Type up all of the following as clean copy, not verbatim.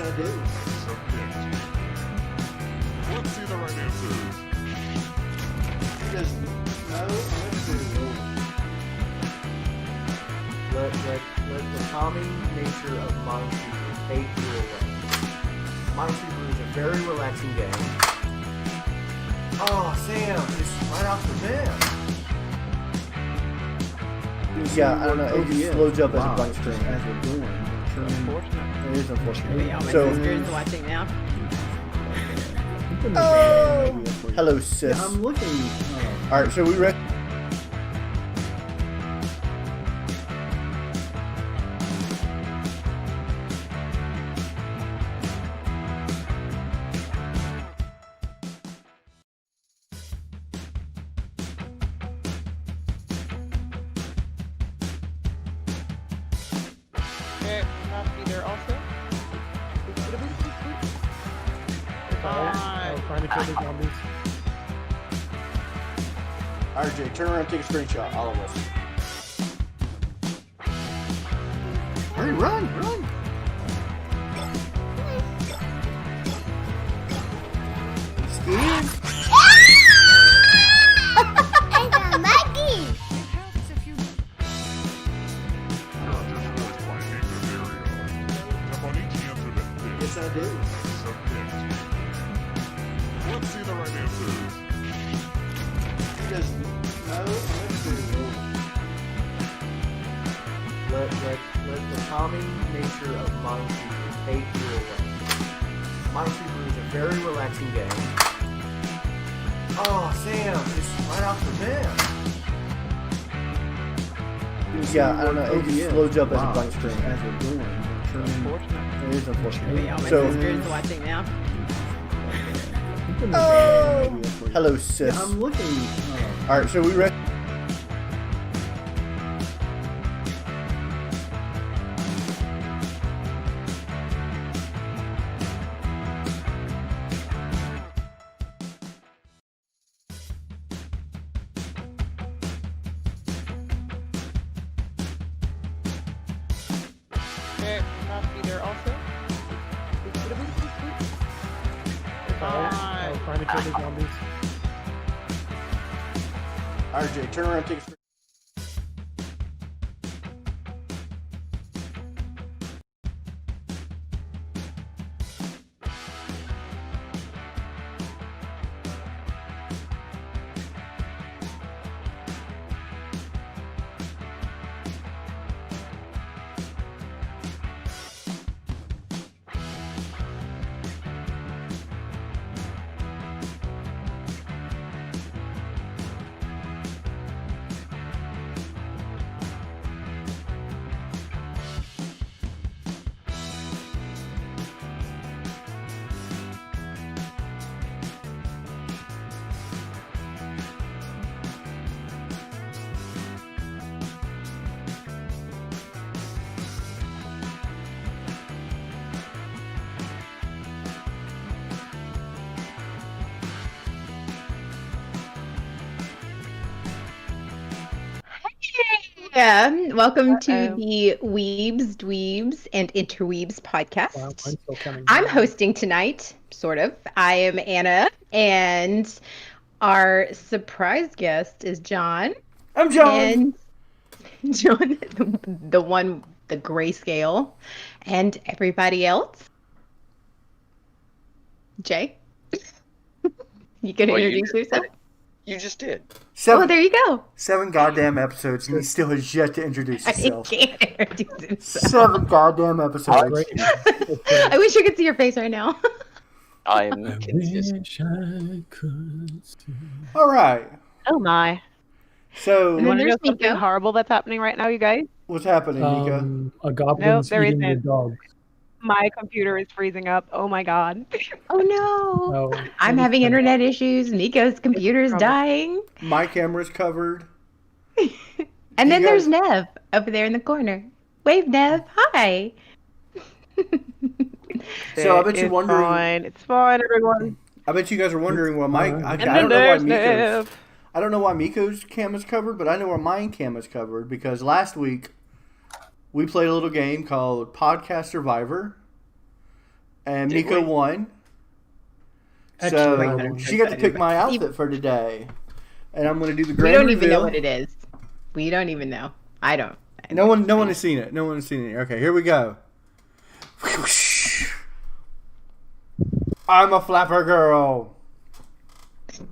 I do. Submit. Let's see the right answers. Because let's do Let the calming nature of Minesweeper take you away. Minesweeper is a very relaxing game. Oh, Sam, just right off the bat. Yeah, I don't know. It just loads up as a blank screen. As we're doing. Unfortunate. It is unfortunate. Yeah, my So, sister's watching now. Oh! Hello, sis. Yeah, I'm looking. Alright, so we ready? Not be there also. Find each other zombies. Alright, Jay, turn around and take a screenshot. All of us. Hurry, run! Scared? I got Maggie. Not just voiced by Dondero. Tap on each answer that fits. Yes, I do. Submit. Let's see the right answers. Because let's do Let the calming nature of Minesweeper take you away. Minesweeper is a very relaxing game. Oh, Sam, just right off the bat. Yeah, I don't know. It just loads up as a blank screen. As we're doing. Unfortunate. It is unfortunate. Yeah, my So- sister's watching now. Oh! Hello, sis. Yeah, I'm looking. Alright, so we ready? Not be there also. Find each other zombies. Alright, Jay, turn around and take a screenshot. Yeah, welcome to Uh-oh. the Weebs, Dweebs, and Interweebs Wow, podcast. mine's still coming. I'm hosting tonight, sort of. I am Anna, and our surprise guest is John. I'm John! And John, the one, the grayscale, and everybody else. Jay, you can Well, you introduce yourself. You just did. Oh, there you go. 7 goddamn episodes, and he still has yet to introduce I himself. can't introduce himself. 7 goddamn episodes. Great. I wish you could see your face right now. I'm I consistent. wish I could see. All right. Oh my. So, And then Want to know there's something Myko. horrible that's happening right now, you guys? what's happening, Myko? A goblin's there eating your isn't. dog. My computer is freezing up. Oh my god. Oh no. Oh, I'm having internet issues. Myko's computer's trouble. dying. My camera's covered. And then You there's guys- Nev over there in the corner. Wave, Nev. Hi. So I bet you It's wondering. fine. It's fine, everyone. I bet you guys are wondering why my. I And don't then know why there's Myko's. Nev. I don't know why Myko's cam is covered, but I know where mine cam is covered because last week we played a little game called Podcast Survivor. and Did Myko we? won. Actually, So I won. she got to pick my outfit for today, and I'm going to do the We grand don't reveal. even know what it is. We don't even know. I don't. No one has seen it. No one has seen it. Okay, here we go. I'm a flapper girl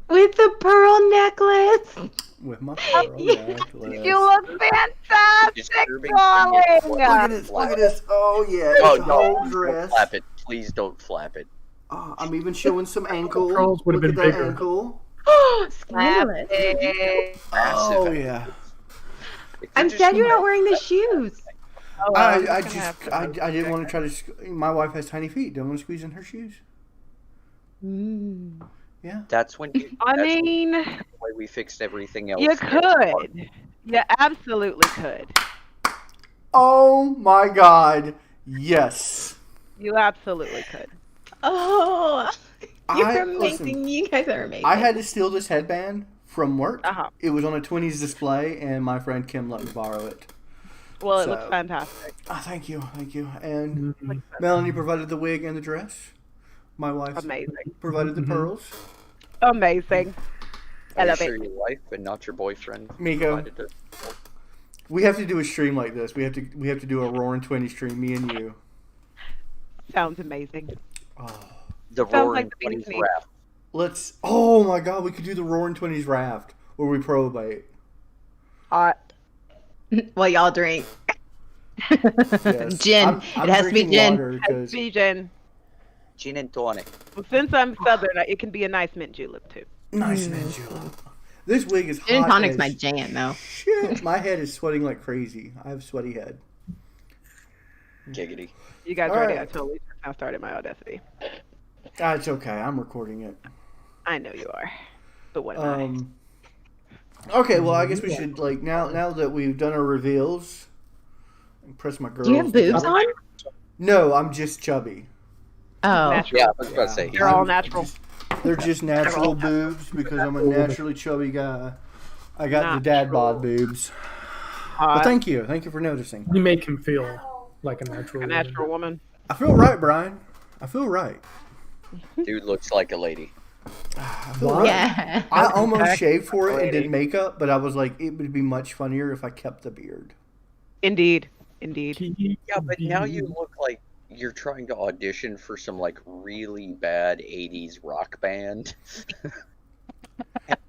With the pearl necklace. with my pearl necklace. You look fantastic, Disturbing darling. thing is- Look at this! Look at this! Oh yeah, Oh, it's a no, whole don't dress. flap it. Please don't flap it. Oh, I'm even showing some ankle. Curls would have Look been at that bigger. ankle. Scandalous. Massive. Oh yeah. If I'm you're sad just- you're not wearing the shoes. Oh, I I'm gonna just have to I go didn't want to check. try to. My wife has tiny feet. Don't want to squeeze in her shoes. Yeah. That's when you. I that's mean, the way we fixed everything else. you could. You absolutely could. Oh my God! Yes. You absolutely could. Oh, you're listen, amazing. You guys are amazing. I had to steal this headband from work. Uh-huh. It was on a 20s display, and my friend Kim let me borrow it. Well, it So- looks fantastic. Thank you. And Mhm. Melanie provided the wig and the dress. My wife Amazing. provided the Mhm. pearls. Amazing. I Are you love sure it. your wife and not your boyfriend? Myko. provided it? We have to do a stream like this. We have to do a Roaring 20 stream, me and you. Sounds amazing. Oh. The Sounds Roaring like the Twenties Disney. raft. Let's. Oh my God, we could do the Roaring 20s raft where we probate. Well, y'all drink. Yes. Gin. I'm It has to be drinking gin. water 'cause- Vegan. Gin and tonic. Well, since I'm southern, it can be a nice mint julep too. Nice man, julep. This wig is Gin and hot tonic's as my jam, though. shit. My head is sweating like crazy. I have a sweaty head. Giggity. You guys All already right. I totally now started my audacity. It's okay. I'm recording it. I know you are. But what am Okay, well, I guess we should now that we've done our reveals. Press my girls. Do you have boobs on? No, I'm just chubby. Oh. Natural. Yeah, I was about to say. You're all natural. They're just natural boobs because I'm a naturally chubby guy. I got the dad bod boobs. But thank you for noticing. You make him feel like a natural. A natural woman. I feel right, Brian. I feel right. Dude looks like a lady. I feel right. Yeah. I almost shaved for it and did makeup, but I was like, it would be much funnier if I kept the beard. Indeed. Yeah, but now you look like you're trying to audition for some like really bad 80s rock band.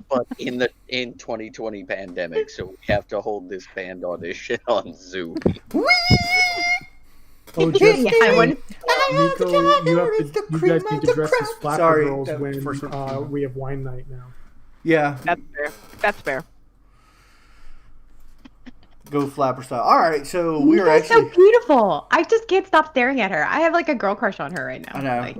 But in 2020 pandemic, so we have to hold this band audition on Zoom. Oh, just Yeah, I want. Myko, you guys need to dress as flapper Sorry, girls that was when the first one. we have wine night now. Yeah, That's fair. go flapper style. All right, so we You are guys actually. so beautiful. I just can't stop staring at her. I have like a girl crush on her right now. I know. Like,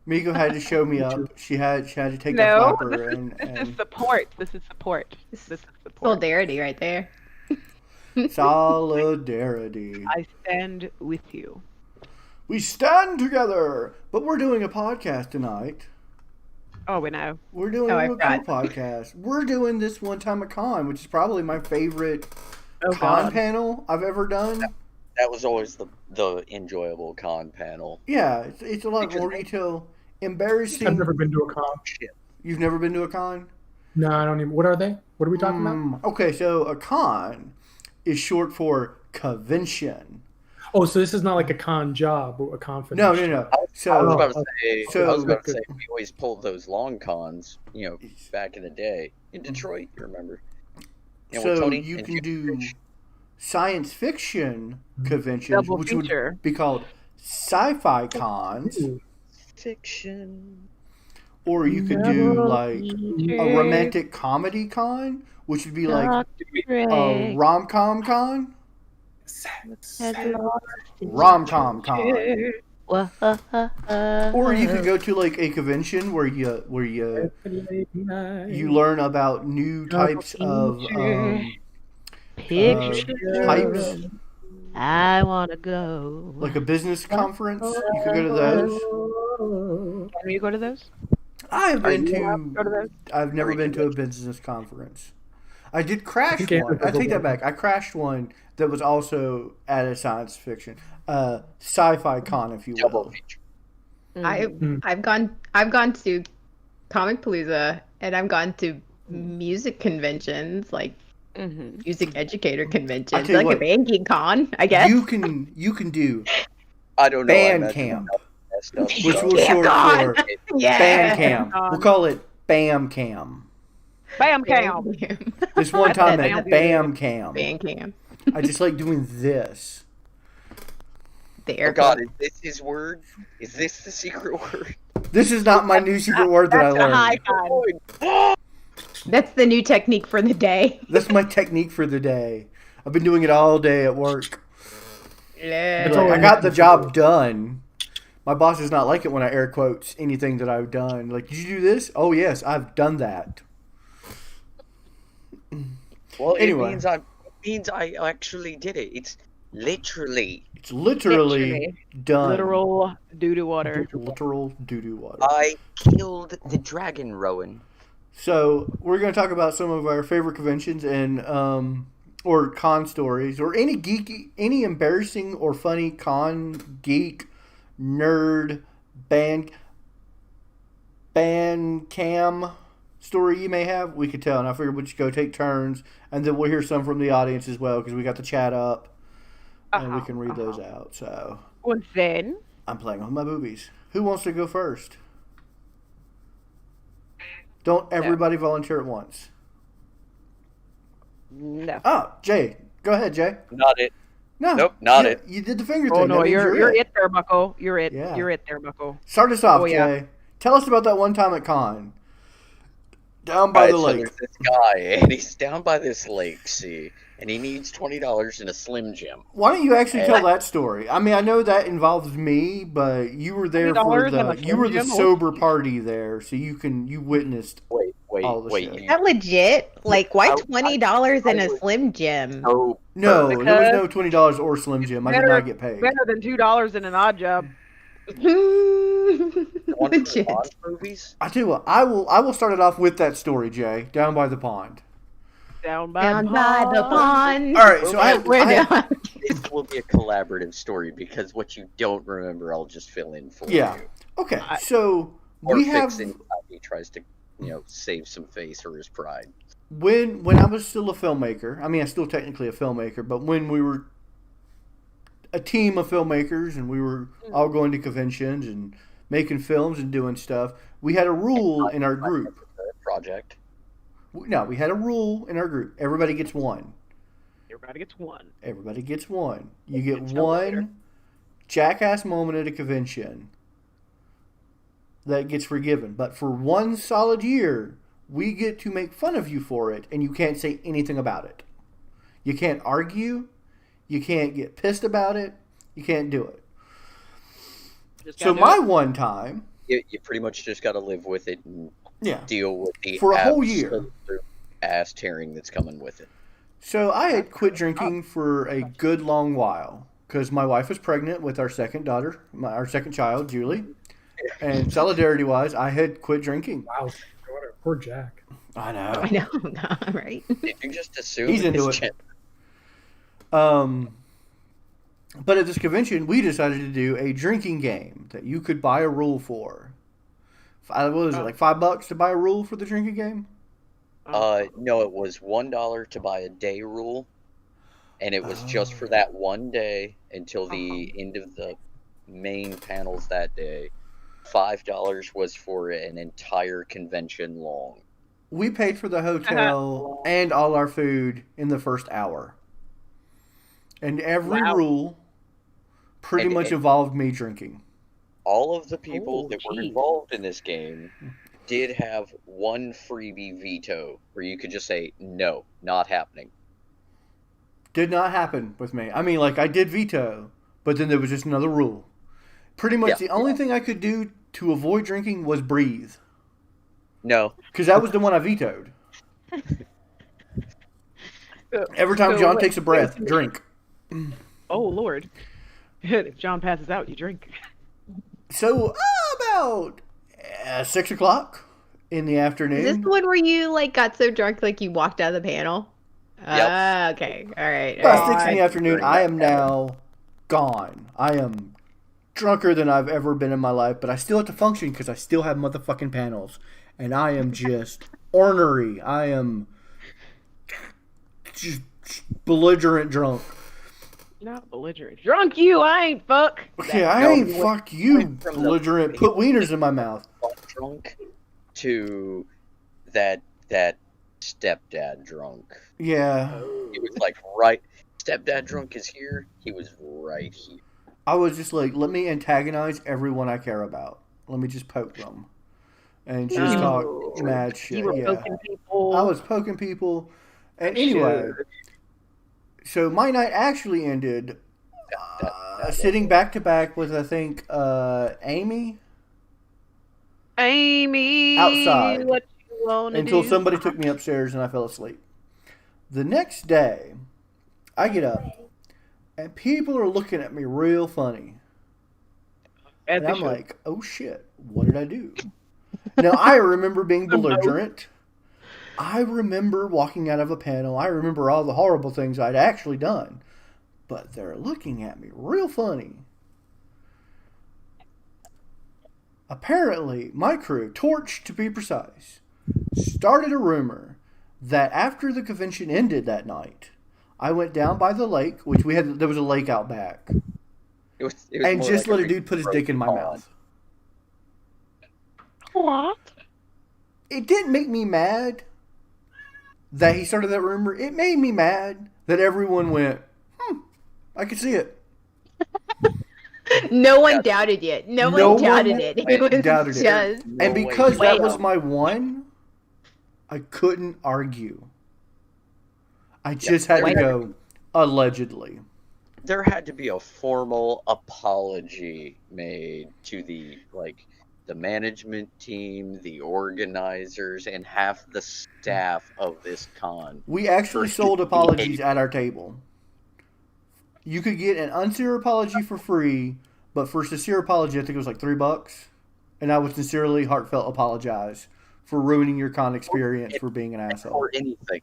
Myko had to show me up. She had to take that No, flapper this and is support. This is support. This is support. solidarity right there. solidarity. I stand with you. We stand together, but we're doing a podcast tonight. Oh, we know. We're doing Oh, a I real forgot. cool podcast. We're doing this one time a con, which is probably my favorite Oh, con God. panel I've ever done. That was always the enjoyable con panel. Yeah, it's a lot Because- more detail. Embarrassing. I've never been to a con. You've never been to a con? No, I don't even. What are they? What are we talking about? Okay, so a con is short for convention. Oh, so this is not like a con job or a conference. No. I was So about to say, so- I was about to say we always pulled those long cons, back in the day in Detroit. You remember? With so Tony you and can Jim do Fish. science fiction conventions, Double which feature. would be called sci-fi cons, Ooh. Fiction. or you could do like a romantic comedy con, which would be like a rom-com con. Rom-com con. Or you could go to like a convention where you learn about new types of types, I wanna go. like a business conference. You could go to those. Can you go to those? I've been Go to to. those? I've never been to a business conference. I did crash think Andrew one. I has a take that one. back. I crashed one that was also at a science fiction, sci-fi con, if you Double will. feature. I've gone to Comic Palooza, and I've gone to music conventions, like music educator conventions, tell you like what, a banking con, I guess. You can do I don't know. I band imagine camp, messed up which stuff. we'll short Con. for Yeah. band cam. We'll call it Bam Cam. Bam cam. This one time That's at good. Bam Cam, Band cam. I just like doing this. The Oh air God, quotes. is this his word? Is this the secret word? This is not my new secret word that I That's a high learned. con. That's the new technique for the day. That's my technique for the day. I've been doing it all day at work. Yeah. That's Like, all I got the job done. My boss does not like it when I air quotes anything that I've done. Like, did you do this? Oh yes, I've done that. Well, Anyway. it means I actually did it. It's literally. It's literally done. Literal doo-doo water. Literal doo-doo water. I killed the dragon, Rowan. So we're going to talk about some of our favorite conventions and or con stories or any embarrassing or funny con, geek, nerd, band cam story you may have. We could tell, and I figured we'd just go take turns, and then we'll hear some from the audience as well because we got the chat up, and we can read those out. So Und then, I'm playing with my boobies. Who wants to go first? Don't everybody volunteer at once. no. Oh, Jay. Go ahead, Jay. Not it. No. Nope, not you, it. You did the finger Oh thing. no, That means you're it there, Bucko. You're it. Yeah. You're it there, Bucko. Start us off, Oh, yeah. Jay. Tell us about that one time at con. Down by the Alright, so lake. there's this guy, and he's down by this lake, see, and he needs $20 in a Slim Jim. Why don't you actually tell that story? I mean, I know that involves me, but you were there for $20 and a you were Slim the Jim? sober party there, so you witnessed. Wait, All the shit. Is that legit? Like, why I- $20 in I a was- Slim Jim? No, No, there was Because- no $20 or Slim Jim. I did not get paid. Better than $2 in an odd job. Legit. movies. I tell you what, I will start it off with that story, Jay. Down by the pond. Down by Down the by the pond. pond. All right, so We're I down. This will be a collaborative story because what you don't remember, I'll just fill in for Yeah. you. okay. So Or we fix have anytime he tries to, save some face or his pride. when I was still a filmmaker. I mean, I'm still technically a filmmaker, but when we were a team of filmmakers and we were all going to conventions and making films and doing stuff, we had a rule in our group. Project. No, we had a rule in our group. Everybody gets one. Everybody gets one. Everybody gets one. You get Until later. one jackass moment at a convention that gets forgiven. But for one solid year, we get to make fun of you for it, and you can't say anything about it. You can't argue. You can't get pissed about it. You can't do it. Just So gotta do my it. one time, You pretty much just got to live with it and yeah. deal with the For a whole year. absolute ass tearing that's coming with it. So I had quit drinking for a good long while because my wife was pregnant with our second daughter, our second child, Julie. And solidarity-wise, I had quit drinking. Wow, poor Jack. I know. I know, right? Did you just assume He's into his it. gen- But at this convention, we decided to do a drinking game that you could buy a rule for. What was it, like $5 to buy a rule for the drinking game? No, it was $1 to buy a day rule, and it was just for that one day until the end of the main panels that day. $5 was for an entire convention long. We paid for the hotel and all our food in the first hour. And every Wow. rule pretty And- much and- involved me drinking. All of the people Oh, that were geez. involved in this game did have one freebie veto where you could just say, no, not happening. Did not happen with me. I mean, like, I did veto, but then there was just another rule. Pretty much Yeah. the only thing I could do to avoid drinking was breathe. No. Because that was the one I vetoed. Every time So John wait- takes a breath, drink. Oh Lord. If John passes out, you drink. So about 6 o'clock, in the Is this afternoon. the one where you like got so drunk like you walked out of the panel? Yep. Okay. All right. All About right. 6 in the afternoon, During I that am now gone. I am drunker than I've ever been in my life, but I still have to function because I still have motherfucking panels. And I am just ornery. I am just belligerent drunk. You're not belligerent. Drunk you, I ain't fuck. Okay, I No, ain't he went- fuck you, went from the- belligerent. Put wieners in my mouth. drunk to that stepdad drunk. Yeah. It was like right. Stepdad drunk is here. He was right here. I was just like, let me antagonize everyone I care about. Let me just poke them. And just talk mad shit. You were Yeah. poking people. I was poking people. And anyway, so my night actually ended sitting back to back with, I think, Amy Amy, outside what you wanna until do? somebody took me upstairs and I fell asleep. The next day, I get up and people are looking at me real funny. As And they I'm should. like, oh shit, what did I do? Now, I remember being belligerent. I remember walking out of a panel. I remember all the horrible things I'd actually done. But they're looking at me real funny. Apparently, my crew, Torch to be precise, started a rumor that after the convention ended that night, I went down by the lake, which there was a lake out back, It was and more just like let a dude put his dick in my frozen mouth. What? It didn't make me mad that he started that rumor. It made me mad that everyone went, I could see it. No one doubted it. No No one doubted one it. It was doubted it. just No And way because you that know. was my one, I couldn't argue. I just had to go, allegedly. There had to be a formal apology made to the management team, the organizers, and half the staff of this con. We actually For sold stupid apologies behavior. at our table. You could get an unsincere apology for free, but for a sincere apology, I think it was like $3. And I would sincerely, heartfelt apologize for ruining your con experience for being an asshole. Or anything.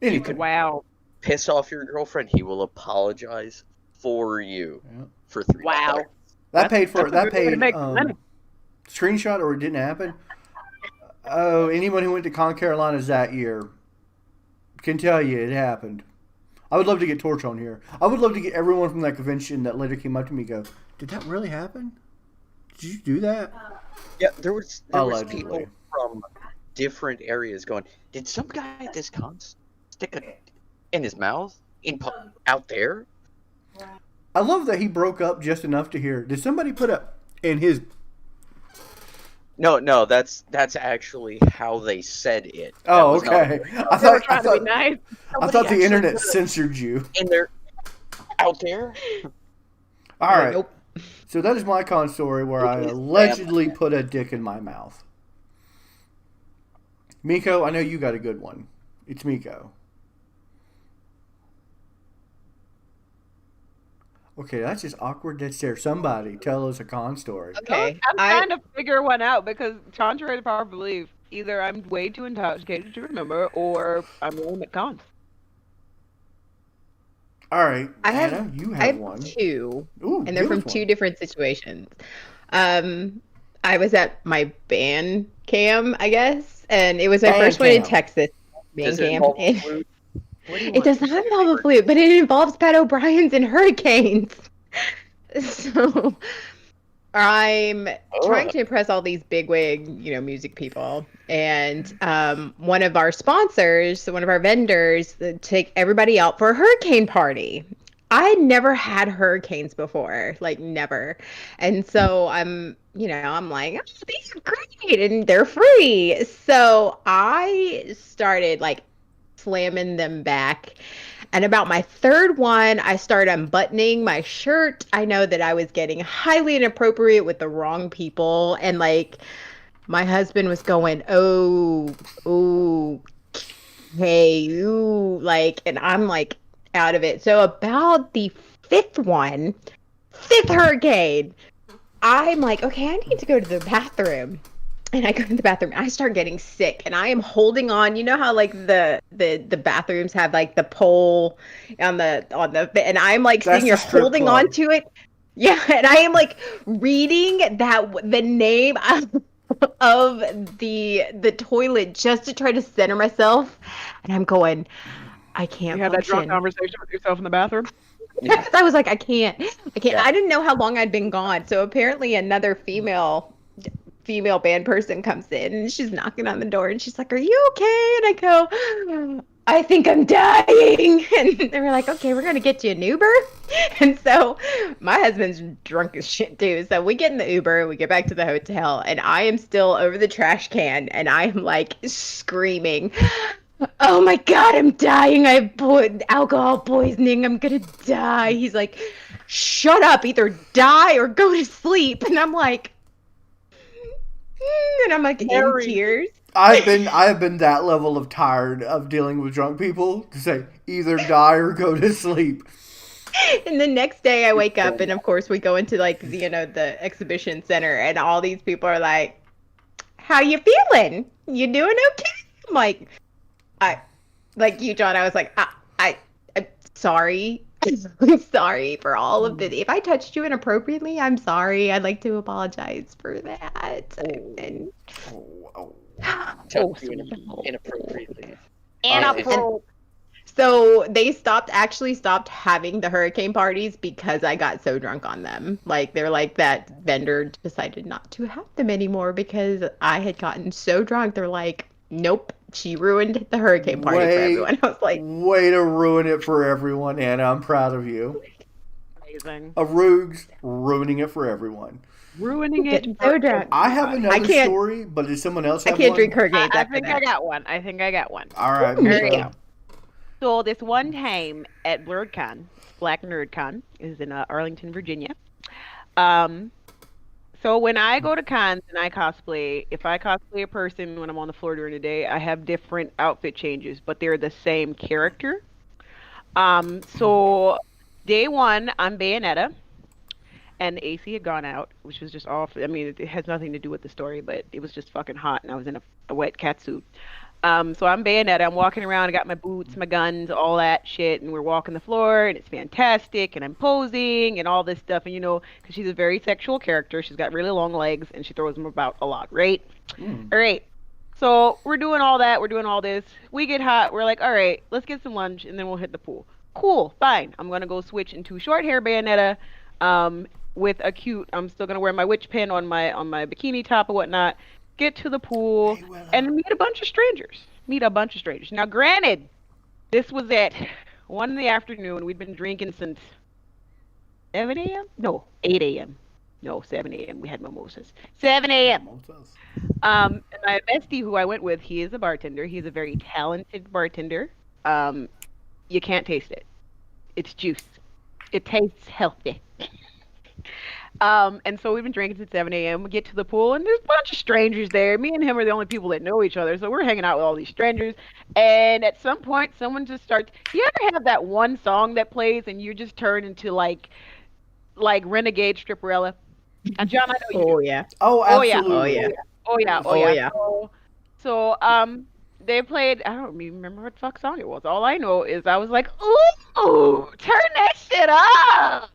Anything. Wow. Piss off your girlfriend, he will apologize for you Yeah. for $3. Wow. That paid for That's a that good way to paid make money. screenshot or it didn't happen. Oh, anyone who went to Con Carolinas that year can tell you it happened. I would love to get Torch on here. I would love to get everyone from that convention that later came up to me and go, did that really happen? Did you do that? Yeah, there was Allegedly. people from different areas going, did some guy at this con stick a in his mouth out there? I love that he broke up just enough to hear, did somebody put a in his... No, that's actually how they said it. That Oh, was not- okay. I They were thought, trying to be nice. I thought the actually internet put it censored you. in there, out there. All right. Nope. So that is my con story where I It is allegedly put a dick in my mouth. Myko, I know you got a good one. It's Myko. Okay, that's just awkward dead stare. Somebody tell us a con story. okay. I'm trying to figure one out because contrary to popular belief, either I'm way too intoxicated to remember or I'm really at cons. All right, I have- Anna, you I have have one. two, Ooh, and they're give from us two one. different situations. I was at my band cam, I guess, and it was my Band first one in cam. Texas. Band Does it cam. involve a flute? What do you It want does to not say? involve a flute, but it involves Pat O'Brien's and hurricanes. So I'm trying to impress all these bigwig, music people. And one of our sponsors, one of our vendors, take everybody out for a hurricane party. I never had hurricanes before, like never. And so I'm like, oh, these are great and they're free. So I started like slamming them back. And about my third one, I started unbuttoning my shirt. I know that I was getting highly inappropriate with the wrong people. And like my husband was going, oh, hey, ooh, like, and I'm like out of it. So about the fifth hurricane, I'm like, okay, I need to go to the bathroom. And I go to the bathroom. I start getting sick, and I am holding on. You know how like the bathrooms have like the pole on the, and I'm like That's sitting here the strip holding club. on to it. Yeah, and I am like reading the name of the toilet just to try to center myself, and I'm going, I can't You had that drunk function. conversation with yourself in the bathroom. Yes, I was like, I can't. Yeah. I didn't know how long I'd been gone. So apparently another female band person comes in and she's knocking on the door and she's like, "Are you okay?" And I go, "I think I'm dying." And they were like, "Okay, we're gonna get you an Uber." And so my husband's drunk as shit too. So we get in the Uber, we get back to the hotel, and I am still over the trash can and I am like screaming, "Oh my God, I'm dying. I have alcohol poisoning. I'm gonna die." He's like, "Shut up, either die or go to sleep." And I'm like, and I'm like in Mary. tears. I have been that level of tired of dealing with drunk people to say either die or go to sleep. And the next day I wake up and of course we go into like the exhibition center and all these people are like, "How you feeling? You doing okay?" I'm like you, John, I was like, I'm sorry. I'm sorry for all of this. If I touched you inappropriately, I'm sorry. I'd like to apologize for that. And Touched you inappropriately. And so they actually stopped having the hurricane parties because I got so drunk on them. Like they're like, that vendor decided not to have them anymore because I had gotten so drunk. They're like, "Nope, she ruined the hurricane party for everyone." I was like, way to ruin it for everyone, Anna. I'm proud of you. Amazing. A Roogs ruining it for everyone. Ruining it. getting so drunk. I have another can't- story, but does someone else I have can't one? drink hurricanes I after think that. I got one. I think I got one. All right, There you Myko. go. So this one time at BlurredCon, Black NerdCon, is in Arlington, Virginia. So when I go to cons and I cosplay, if I cosplay a person when I'm on the floor during the day, I have different outfit changes, but they're the same character. So day one, I'm Bayonetta, and the AC had gone out, which was just awful. I mean, it has nothing to do with the story, but it was just fucking hot, and I was in a wet cat suit. So I'm Bayonetta. I'm walking around. I got my boots, my guns, all that shit, and we're walking the floor, and it's fantastic. And I'm posing and all this stuff. And because she's a very sexual character, she's got really long legs, and she throws them about a lot, right? All right. So we're doing all that. We're doing all this. We get hot. We're like, all right, let's get some lunch, and then we'll hit the pool. Cool, fine. I'm gonna go switch into short hair Bayonetta, with a cute. I'm still gonna wear my witch pin on my bikini top or whatnot. Get to the pool and meet a bunch of strangers. Now, granted, this was at 1 in the afternoon. We'd been drinking since 7 a.m. No, 8 a.m. No, 7 a.m. We had mimosas. 7 a.m. And my bestie, who I went with, he is a bartender. He's a very talented bartender. You can't taste it. It's juice. It tastes healthy. And so we've been drinking since 7 a.m. We get to the pool, and there's a bunch of strangers there. Me and him are the only people that know each other, so we're hanging out with all these strangers. And at some point, someone just starts. You ever have that one song that plays, and you just turn into like renegade stripperella? And John, I know you. Oh yeah. Oh, Oh, yeah. absolutely. Oh yeah. Oh yeah. So they played. I don't even remember what the fuck song it was. All I know is I was like, ooh, turn that shit up.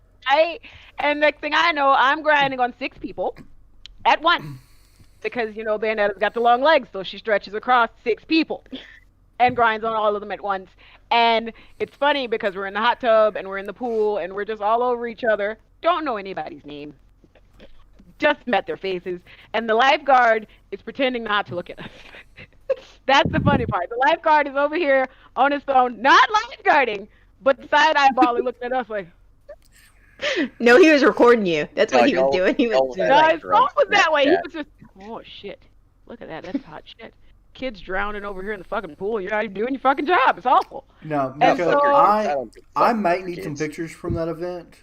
And next thing I know, I'm grinding on 6 people at once because Bayonetta's got the long legs, so she stretches across 6 people and grinds on all of them at once. And it's funny because we're in the hot tub and we're in the pool and we're just all over each other. Don't know anybody's name. Just met their faces, and the lifeguard is pretending not to look at us. That's the funny part. The lifeguard is over here on his phone, not lifeguarding, but side eyeballing, looking at us like. No, he was recording you. That's what he was y'all- doing. He y'all was was doing at like, His phone was that way. He Yeah. was just, oh shit, look at that. That's hot shit. Kids drowning over here in the fucking pool. You're not even doing your fucking job. It's awful. Now, And Myko, so- I might need some pictures from that event.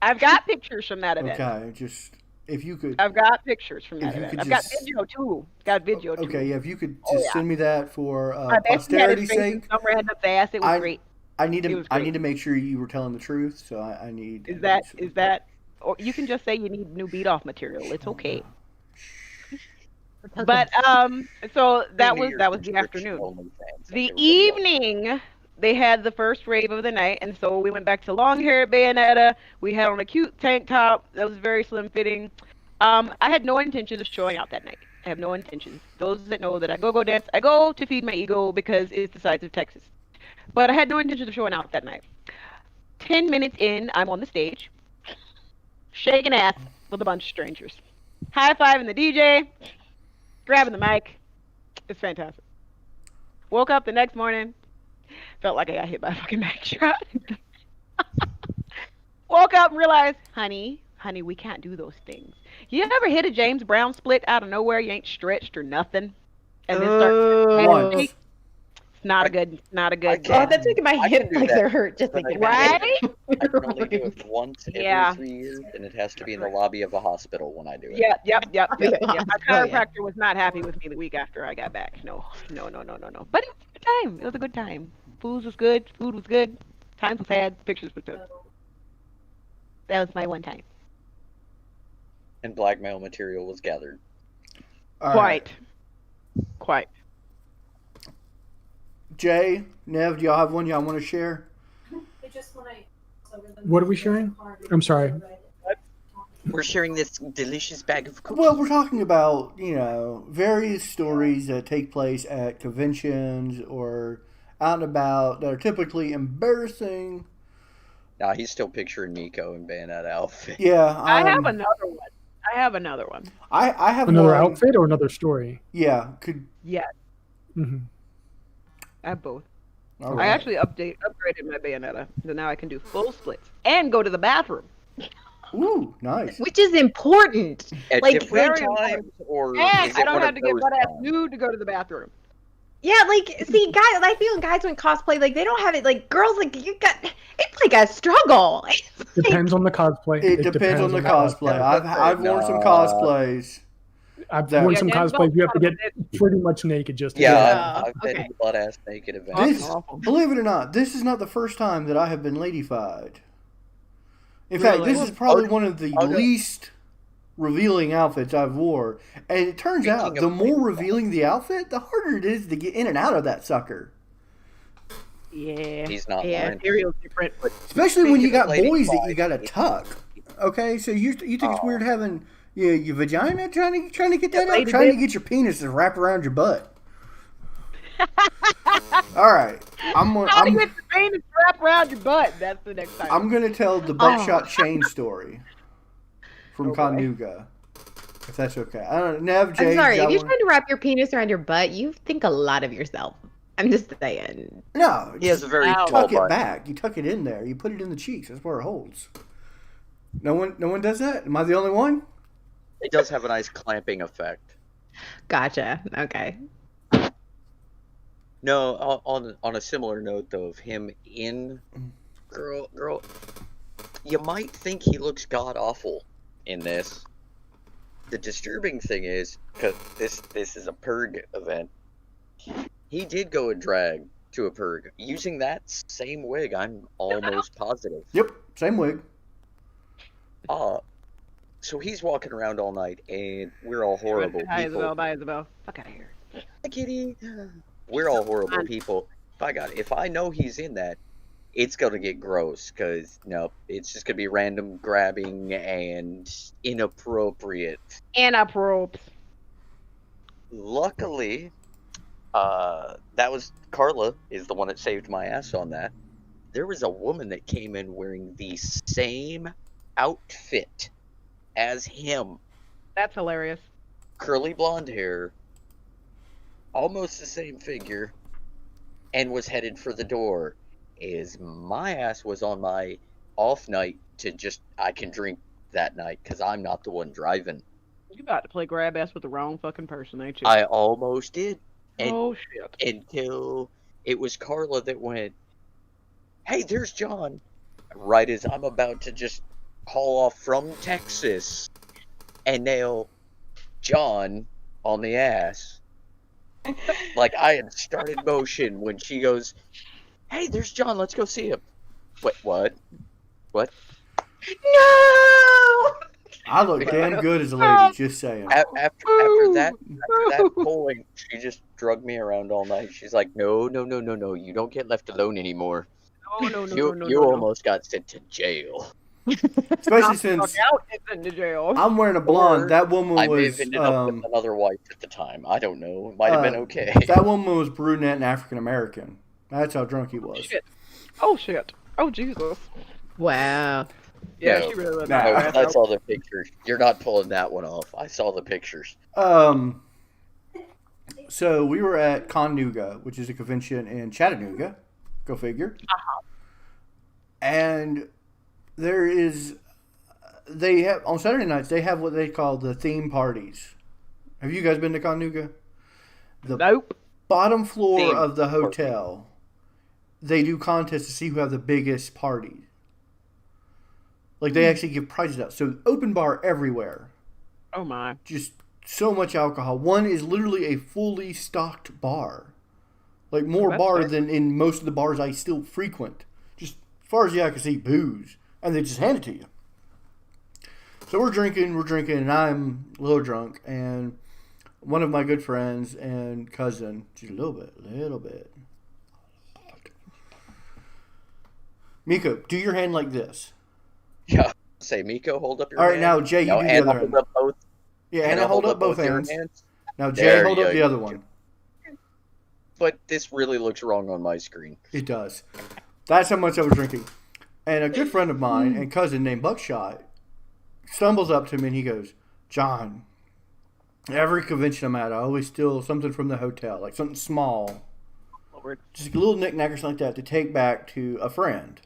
I've got pictures from that event. Okay, just if you could. I've got pictures from that If you event. could I've got just- video too. Got video too. Okay, yeah, if you could Oh, just yeah. send me that for My bestie had his posterity's face in sake. some random ass. It was great. I need It to. was I great. need to make sure you were telling the truth. So I need. Is that? Or you can just say you need new beat off material. It's okay. But so that New was Year's the subscription afternoon. only fans, like The everybody else. evening, they had the first rave of the night, and so we went back to long-haired Bayonetta. We had on a cute tank top that was very slim-fitting. I had no intention of showing out that night. I have no intentions. Those that know that I go dance, I go to feed my ego because it's the size of Texas. But I had no intention of showing out that night. 10 minutes in, I'm on the stage, shaking ass with a bunch of strangers. High-fiving the DJ, grabbing the mic. It's fantastic. Woke up the next morning, felt like I got hit by a fucking Mack truck. Woke up and realized, honey, we can't do those things. You ever hit a James Brown split out of nowhere? You ain't stretched or nothing, and then start. Once. It's not a good. Oh, that's making my I hip can do like that, they're hurt just but I thinking can about do it. I can only do it once every Yeah. 3 years, and it has to be in the lobby of a hospital when I do it. Yep. Yeah. My Oh, yeah. chiropractor was not happy with me the week after I got back. No. But it was a good time. It was a good time. Food was good. Times was had. Pictures was good. That was my one time. And blackmail material was gathered. All right. Quite. Jay, Nev, do y'all have one y'all want to share? What are we sharing? I'm sorry. We're sharing this delicious bag of cookies. Well, we're talking about, various stories that take place at conventions or out and about that are typically embarrassing. Nah, he's still picturing Myko in Bayonetta outfit. Yeah. I have another one. I have Another one. outfit or another story? Yeah. Yes. Mm-hmm. I have both. All I right. actually upgraded my Bayonetta, so now I can do full splits and go to the bathroom. Ooh, nice. Which is important. At Like, different very times, or And is I it don't one have of to get those butt ass times? nude to go to the bathroom. Yeah, like, see, guys, I feel guys when cosplay, like, they don't have it, like, girls, like, it's like a struggle. It's like, Depends on the cosplay. It depends on the cosplay. I've worn some No. cosplays. I've Yeah. worn some Yeah, cosplays. You have to get it's- pretty much naked just to Yeah, get Yeah. I've been Okay. to butt ass naked events. This, believe it or not, this is not the first time that I have been ladyfied. In fact, Really? this is probably one of the Oh, no. least revealing outfits I've wore. And it turns out, Speaking the of more ladyfied. revealing the outfit, the harder it is to get in and out of that sucker. Yeah. He's not Yeah. lying. Material's different, but Especially when you Speaking of got boys that ladyfied, you got to tuck. Okay, so you think it's weird having your vagina trying to get that out, lady trying to bit. get your penis to wrap around your butt. All right, how to get the penis wrapped around your butt? That's the next time. I'm gonna tell the buckshot chain story from Oh, boy. Connuga, if that's okay. I don't know. Nev, Jay, I'm sorry, y'all if you're wanna- trying to wrap your penis around your butt, you think a lot of yourself. I'm just saying. No, He has a very Ow. tall tuck it butt. back. You tuck it in there. You put it in the cheeks. That's where it holds. No one does that. Am I the only one? It does have a nice clamping effect. Gotcha. Okay. No, on a similar note though, of him in girl, you might think he looks god awful in this. The disturbing thing is, because this is a purg event, he did go and drag to a purg using that same wig. I'm almost positive. Yep, same wig. So he's walking around all night, and we're all horrible Hi, people. Isabel. Bye, Isabel. Fuck out of here. Hi, kitty. We're all horrible people. If I know he's in that, it's gonna get gross. Cause no, it's just gonna be random grabbing and inappropriate. Luckily, that was Carla is the one that saved my ass on that. There was a woman that came in wearing the same outfit as him. That's hilarious. Curly blonde hair, almost the same figure, and was headed for the door. Is my ass was on my off night to just, I can drink that night because I'm not the one driving. You about to play grab ass with the wrong fucking person, ain't you? I almost did. And oh shit. until it was Carla that went, hey, there's John. Right as I'm about to just haul off from Texas and nail John on the ass. Like I had started motion when she goes, hey, there's John, let's go see him. Wait, what? No! I look damn good as a lady, just saying. After that polling, she just drugged me around all night. She's like, no, you don't get left alone anymore. No. You almost got sent to jail. Especially since out into jail. I'm wearing a blonde. Or That woman I may have was ended up with another wife at the time. I don't know. It might have been okay. that woman was brunette and African American. That's how drunk he was. Shit. Oh, Jesus. Wow. Yeah, No. she really let Nah. that. I saw the pictures. You're not pulling that one off. I saw the pictures. So we were at Connuga, which is a convention in Chattanooga. Go figure. And they have on Saturday nights. They have what they call the theme parties. Have you guys been to Connuga? The Nope. bottom floor Theme of the hotel. They do contests to see who have the biggest party. Like they actually give prizes out. So open bar everywhere. Oh my. Just so much alcohol. One is literally a fully stocked bar. Like more That's bar nice. than in most of the bars I still frequent. Just as far as the eye can see, booze. And they just hand it to you. So we're drinking, and I'm a little drunk. And one of my good friends and cousin, just a little bit. Myko, do your hand like this. Yeah. Say, Myko, hold up your All right, hand. now Jay, you No, do the Anna, other hold hand. up both. Yeah, Anna, hold up both your hands. hands. Now Jay, There hold you up the go. other one. But this really looks wrong on my screen. It does. That's how much I was drinking. And a good friend of mine and cousin named Buckshot stumbles up to me and he goes, John, every convention I'm at, I always steal something from the hotel, like something small. Lord. Just a little knick-knack or something like that to take back to a friend.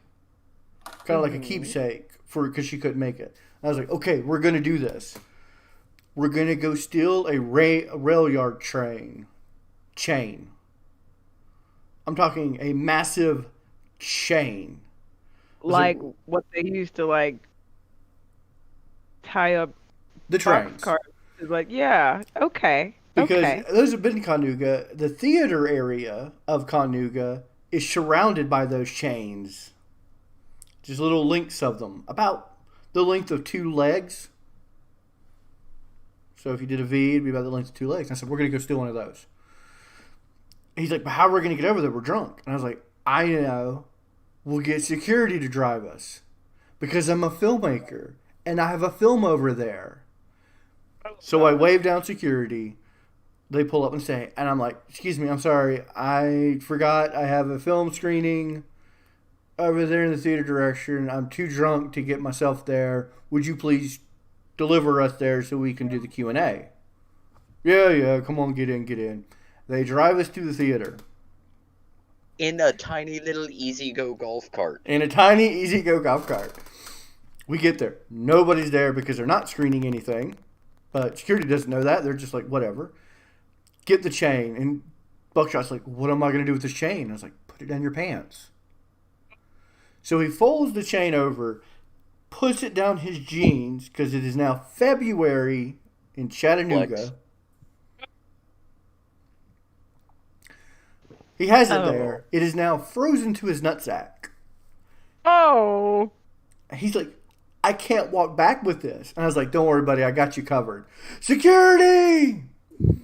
Kind of like a keepsake because she couldn't make it. I was like, okay, we're going to do this. We're going to go steal a rail yard chain. I'm talking a massive chain. Like what they used to like tie up The trains. cars. It's like, yeah, okay. Because Okay. those have been to Connuga. The theater area of Connuga is surrounded by those chains. Just little links of them. About the length of 2 legs. So if you did a V, it'd be about the length of 2 legs. I said, we're going to go steal one of those. He's like, but how are we going to get over there? We're drunk. And I was like, I know. We'll get security to drive us. Because I'm a filmmaker. And I have a film over there. So I wave down security. They pull up and say, and I'm like, excuse me, I'm sorry. I forgot I have a film screening over there in the theater direction. I'm too drunk to get myself there. Would you please deliver us there so we can do the Q&A? Yeah, come on, get in. They drive us to the theater. In a tiny little easy-go golf cart. In a tiny easy-go golf cart. We get there. Nobody's there because they're not screening anything. But security doesn't know that. They're just like, whatever. Get the chain. And Buckshot's like, what am I going to do with this chain? I was like, put it down your pants. So he folds the chain over, puts it down his jeans, because it is now February in Chattanooga. Flex. He has it there. It is now frozen to his nutsack. Oh. He's like, I can't walk back with this. And I was like, don't worry, buddy. I got you covered. Security!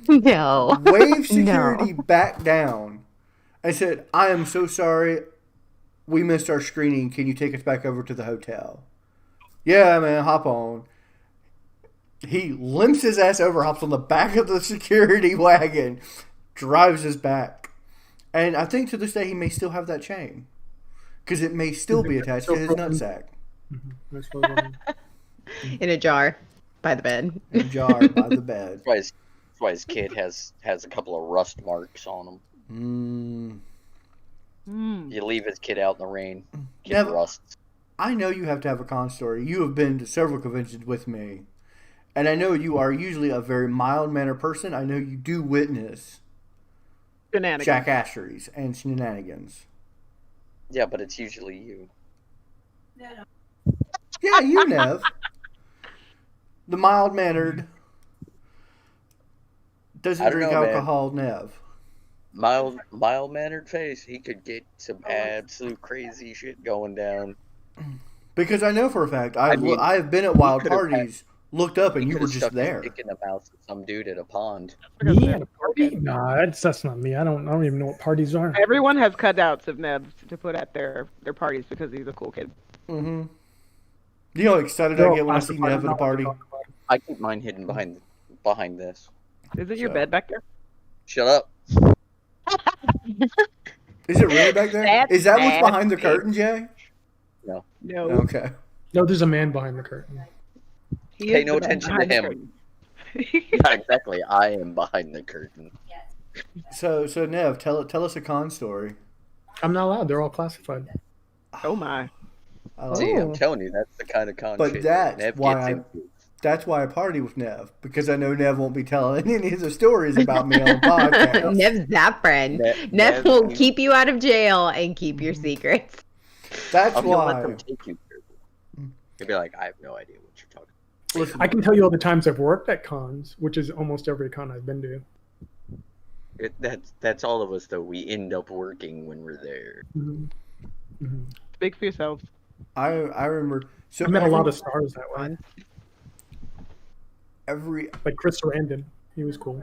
No. Wave security back down. I said, I am so sorry. We missed our screening. Can you take us back over to the hotel? Yeah, man. Hop on. He limps his ass over, hops on the back of the security wagon, drives us back. And I think to this day he may still have that chain. Because it may still be attached to his nutsack. That's what I'm- In a jar by the bed. In a jar by the bed. That's why his kid has a couple of rust marks on him. You leave his kid out in the rain, kid Yeah, rusts. I know you have to have a con story. You have been to several conventions with me. And I know you are usually a very mild-mannered person. I know you do witness Shenanigans. jackasseries and shenanigans. Yeah, but it's usually you. Yeah, you, Nev. The mild-mannered, doesn't I don't drink know, man. alcohol, Nev. Mild-mannered face. He could get some absolute crazy shit going down. Because I know for a fact, I've mean, been at wild could've had- parties looked up and He you could were have just stuck his there. dick in the mouth of some dude at a pond. Me at a party? Nah, that's not me. I don't even know what parties are. Everyone has cutouts of Nebs to put at their parties because he's a cool kid. Mm-hmm. You know how excited They're I all get when I see classified. Nev I'm at a not allowed to party? talk about it. I keep mine hidden behind this. Is it your So- bed back there? Shut up. Is it really back there? That's Is that what's behind the nasty. curtain, Jay? No. No. Okay. No, there's a man behind the curtain. He Pay is no the man attention to behind the him. curtain. Yeah, exactly. I am behind the curtain. So Nev, tell us a con story. I'm not allowed. They're all classified. Oh my. I like See, it. I'm telling you, that's the kind of con But shit that's Nev why gets I- into. That's why I party with Nev, because I know Nev won't be telling any of the stories about me on the podcast. Nev's that friend. Nev- Nev will Nev- keep you out of jail and keep your secrets. That's I'm gonna let them why. take you there. You'll be like, I have no idea what you're talking Listen, I can tell you all the times I've worked at cons, which is almost every con I've been to. about. That's all of us, though. We end up working when we're there. Mhm. Mhm. Speak for yourselves. I remember. So I met a lot of stars that way. every. Like Chris Sarandon. He was cool.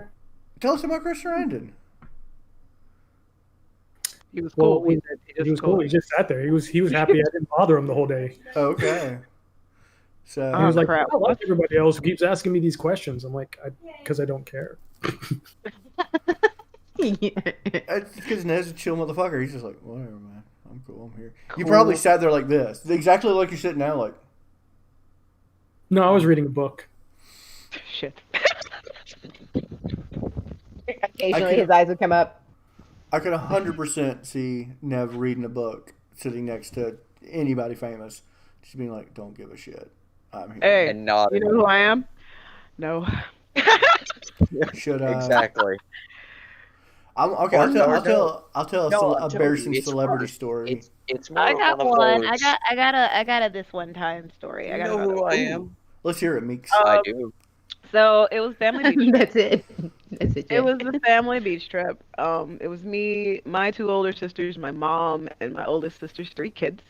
Tell us about Chris Sarandon. He was Well, cool. He said he He just was cool. He just sat there. He was happy I didn't bother him the whole day. Okay. So He was like, crap. I like everybody else who keeps asking me these questions. I'm like, because I don't care. it's because Ned's a chill motherfucker. He's just like, whatever, man. I'm cool. I'm here. You Cool. probably sat there like this, exactly like you're sitting now, like. No, I was reading a book. Shit. Occasionally his eyes would come up. I could 100% see Nev reading a book, sitting next to anybody famous, just being like, "Don't give a shit. I'm here." Hey, And not you know who I am? No. Should I? exactly. Okay. Or I'll tell. no, I'll tell. I'll tell No, a I'm telling embarrassing you, it's celebrity hard. story. It's more I got one of one. those. I got a this one time story. I You got know another who one. I am. Let's hear it, Meeks. I do. So it was family beach trip. That's it. That's it. It was the family beach trip. It was me, my two older sisters, my mom, and my oldest sister's three kids.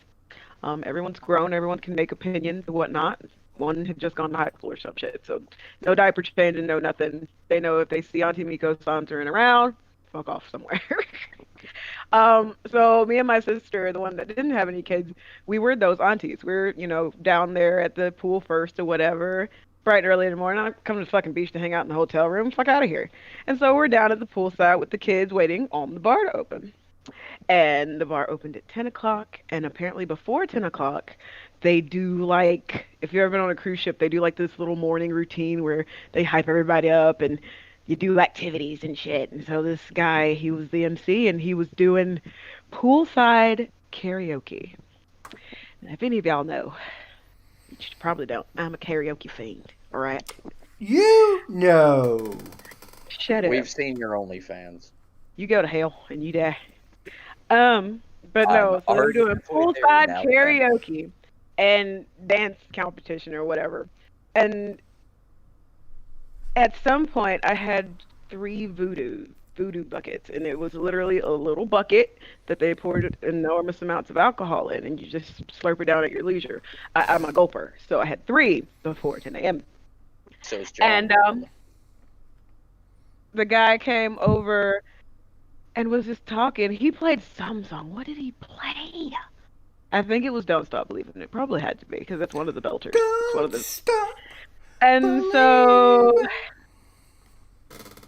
Everyone's grown. Everyone can make opinions and whatnot. One had just gone to high school or some shit. So no diaper changing, no nothing. They know if they see Auntie Myko sauntering around, fuck off somewhere. So me and my sister, the one that didn't have any kids, we were those aunties. We're, down there at the pool first or whatever, bright and early in the morning. I come to the fucking beach to hang out in the hotel room. Fuck out of here. And so we're down at the poolside with the kids waiting on the bar to open. And the bar opened at 10 o'clock. And apparently before 10 o'clock, they do like, if you've ever been on a cruise ship, they do like this little morning routine where they hype everybody up and you do activities and shit. And so this guy, he was the MC and he was doing poolside karaoke. Now, if any of y'all know, you probably don't, I'm a karaoke fiend, all right? You know. Shut up. We've seen your OnlyFans. You go to hell and you die. But no, I'm so we're already doing halfway there poolside now, karaoke and dance competition or whatever. And at some point, I had 3 voodoo buckets, and it was literally a little bucket that they poured enormous amounts of alcohol in, and you just slurp it down at your leisure. I'm a gulper, so I had 3 before 10 a.m. So is John. And the guy came over and was just talking. He played some song. What did he play? I think it was "Don't Stop Believing." It probably had to be because that's one of the belters. It's one of the... Stop. And so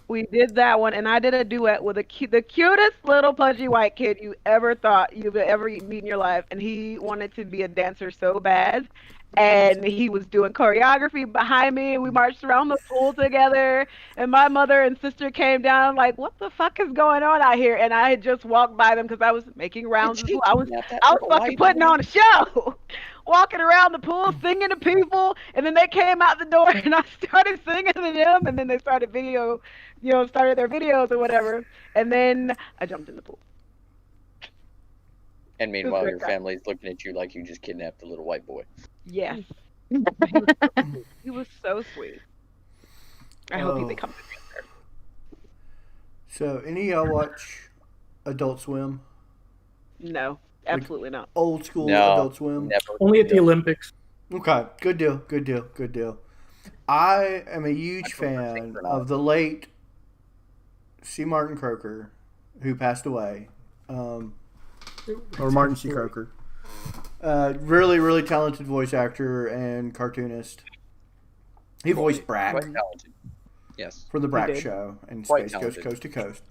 we did that one, and I did a duet with the cutest little pudgy white kid you ever thought you'd ever meet in your life, and he wanted to be a dancer so bad. And he was doing choreography behind me, and we marched around the pool together. And my mother and sister came down like, "What the fuck is going on out here?" And I had just walked by them because I was making rounds. I was fucking putting on a show, walking around the pool, singing to people. And then they came out the door, and I started singing to them. And then they started started their videos or whatever. And then I jumped in the pool. And meanwhile, great your guy. family's looking at you like you just kidnapped a little white boy. Yes. He was so sweet. I hope he becomes a dancer. So, any of y'all watch Adult Swim? No, absolutely not. Old school No, Adult Swim? never. Only at the Olympics. Okay, good deal. I am a huge I prefer fan synchronized. of the late C. Martin Croker, who passed away, or Martin C. Croker. Really, really talented voice actor and cartoonist. He voiced Quite Brack talented. Yes. for the Brack did. Show and Quite Space Ghost talented. Coast to Coast.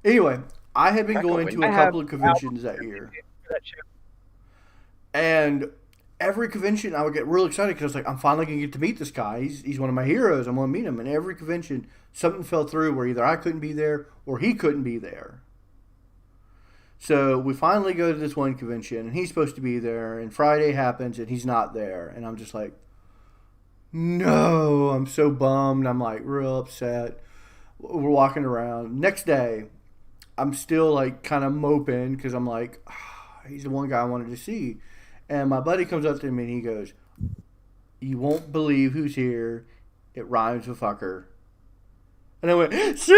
Anyway, I had been Brack going will to win. a I have couple of conventions that year. For that show. And every convention, I would get real excited because I was like, I'm finally going to get to meet this guy. He's one of my heroes. I'm going to meet him. And every convention, something fell through where either I couldn't be there or he couldn't be there. So we finally go to this one convention, and he's supposed to be there. And Friday happens, and he's not there. And I'm just like, no, I'm so bummed. I'm like real upset. We're walking around. Next day, I'm still like kind of moping because I'm like, he's the one guy I wanted to see. And my buddy comes up to me and he goes, you won't believe who's here. It rhymes with fucker. And I went, C.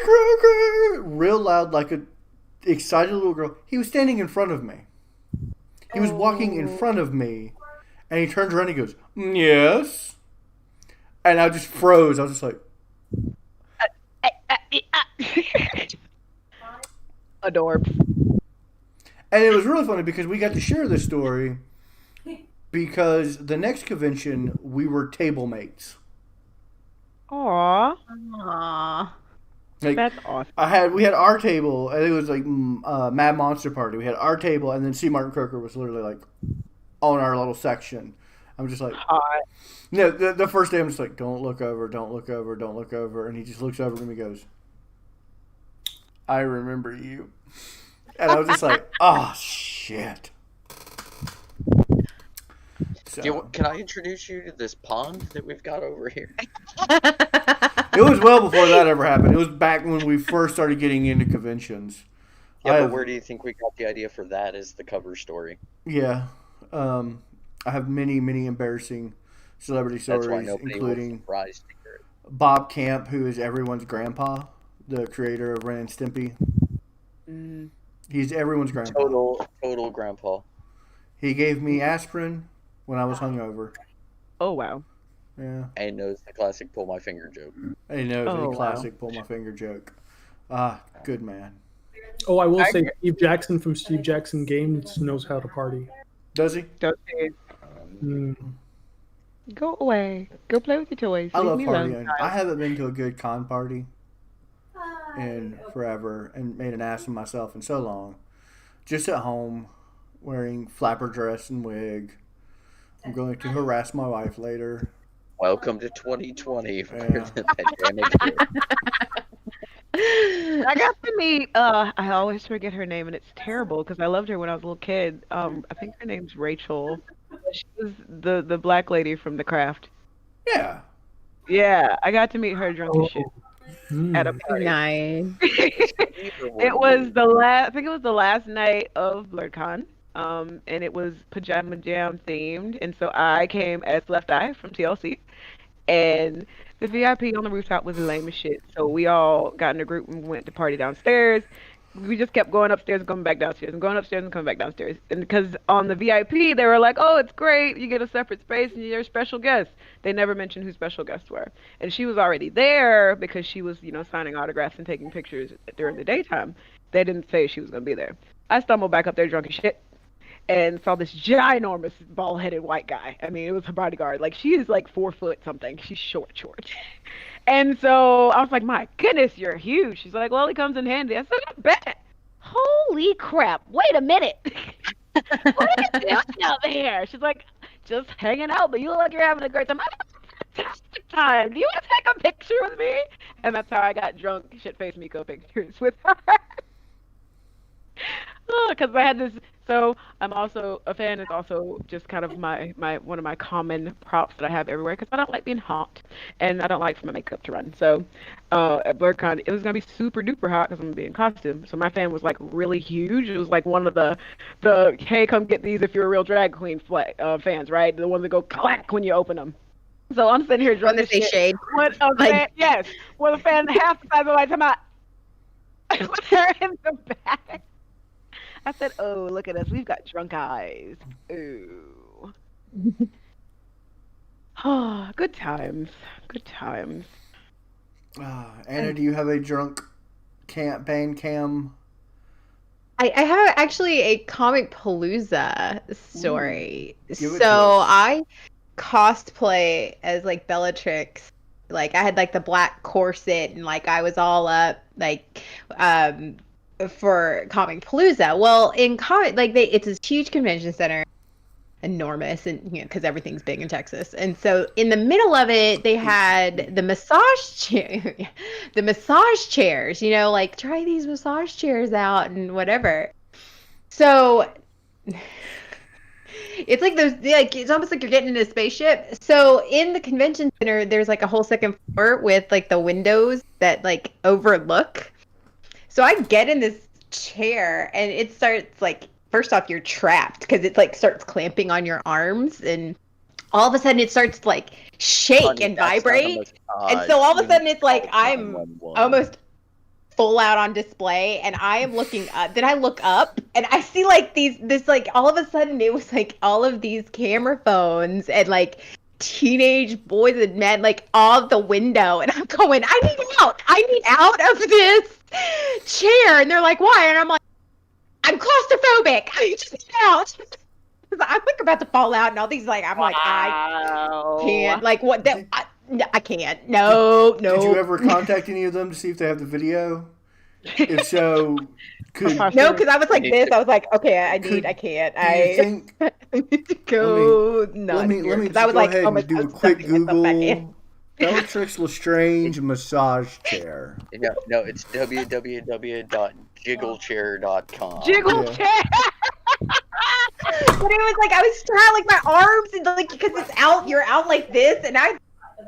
Croker! Real loud, like a excited little girl. He was standing in front of me. He was walking in front of me. And he turns around and he goes, yes. And I just froze. I was just like, Adorbs. and it was really funny because we got to share this story because the next convention we were table mates. Aw, Aww. Like, that's awesome. we had our table, and it was like Mad Monster Party. We had our table, and then C. Martin Croker was literally like on our little section. I'm just like, Hot. no. The first day, I'm just like, don't look over, don't look over, don't look over, and he just looks over to me and goes, I remember you, and I was just like, oh shit. So, Can I introduce you to this pond that we've got over here? it was well before that ever happened. It was back when we first started getting into conventions. Yeah, I but have- where do you think we got the idea for that as the cover story? Yeah. I have many, many embarrassing celebrity That's why stories, nobody was including surprised to hear it. Bob Camp, who is everyone's grandpa, the creator of Ren and Stimpy. Mm. He's everyone's grandpa. Total grandpa. He gave me aspirin when I was hungover. Oh wow. Yeah. And knows the classic pull my finger joke. And he knows Oh, the wow. classic pull my finger joke. Ah, good man. Oh, I will say Steve Jackson from Steve Jackson Games knows how to party. Does he? Don't say, Mm. go away. Go play with your toys. I Leave love me alone. partying. I haven't been to a good con party in forever and made an ass of myself in so long. Just at home, wearing flapper dress and wig. I'm going to harass my wife later. Welcome to 2020. Yeah. The pandemic hit. I got to meet. I always forget her name, and it's terrible because I loved her when I was a little kid. I think her name's Rachel. She was the black lady from The Craft. Yeah. Yeah, I got to meet her drunk as shit Mm. at a party. Nice. It was the last. I think it was the last night of BlurCon. And it was Pajama Jam themed, and so I came as Left Eye from TLC, and the VIP on the rooftop was lame as shit. So we all got in a group and went to party downstairs. We just kept going upstairs and coming back downstairs and going upstairs and coming back downstairs. And because on the VIP they were like, "Oh, it's great, you get a separate space and you're a special guest." They never mentioned who special guests were, and she was already there because she was, signing autographs and taking pictures during the daytime. They didn't say she was gonna be there. I stumbled back up there drunk as shit and saw this ginormous bald-headed white guy. I mean, it was her bodyguard. Like, she is like 4 foot something. She's short. And so I was like, my goodness, you're huge. She's like, well, he comes in handy. I said, I bet. Holy crap. Wait a minute. What are you doing out there? She's like, just hanging out, but you look like you're having a great time. I'm having a fantastic time. Do you want to take a picture with me? And that's how I got drunk, shit-faced Myko pictures with her. Because I had this. So I'm also a fan. It's also just kind of my one of my common props that I have everywhere because I don't like being hot and I don't like for my makeup to run. So at BlurCon it was gonna be super duper hot because I'm gonna be in costume. So my fan was like really huge. It was like one of the hey, come get these if you're a real drag queen fans, right? The ones that go clack when you open them. So I'm sitting here drunk One as that say shit. shade. With a fan, yes, with a fan half the size of my time with her in the back. I said, "Oh, look at us. We've got drunk eyes." Ooh. Oh, good times. Good times. Anna, do you have a drunk band cam? I have actually a comic palooza story. Give it So to us. I cosplay as like Bellatrix. Like I had like the black corset and like I was all up like for Comic Palooza. Well, in comic like it's this huge convention center, enormous, and because everything's big in Texas. And so in the middle of it they had the massage chair the massage chairs, like try these massage chairs out and whatever. So it's like those, like it's almost like you're getting in a spaceship. So in the convention center there's like a whole second floor with like the windows that like overlook. So I get in this chair and it starts like, first off, you're trapped because it like starts clamping on your arms, and all of a sudden it starts to like shake Honey, and that's not a vibrate. And massage. so all of a You sudden it's like call I'm 911. almost full out on display, and I am looking up. Then I look up and I see like this like all of a sudden it was like all of these camera phones and like teenage boys and men like off the window, and I'm going, I need out of this chair. And they're like, why? And I'm like, I'm claustrophobic. I just need out. I'm like about to fall out, and all these like I'm like I can't, like what that I can't. No. Did you ever contact any of them to see if they have the video? If so, no, because I was like this. I was like, okay, I can't. I think, need to go. let me I was go like, ahead oh my and do a God, quick stuffing myself back Google. in. Bellatrix Lestrange massage chair. No, it's www.jigglechair.com. Jiggle Yeah. chair. But it was like I was trying like my arms and like because it's out, you're out like this, and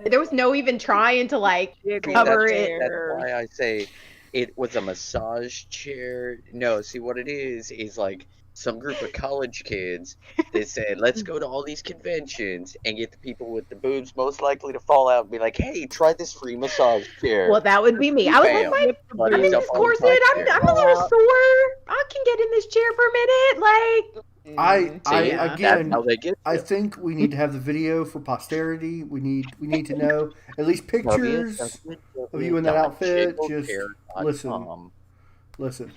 there was no even trying to like cover it. That's why I say it was a massage chair. No, see what it is like some group of college kids. They said, let's go to all these conventions and get the people with the boobs most likely to fall out and be like, hey, try this free massage chair. Well, that would be me. I was Bam. like, But I'm in it's this up on corset. the I'm chair. a little sore. I can get in this chair for a minute. Like, Again, how they get I there. think we need to have the video for posterity. We need to know at least pictures of you in that outfit. Just listen.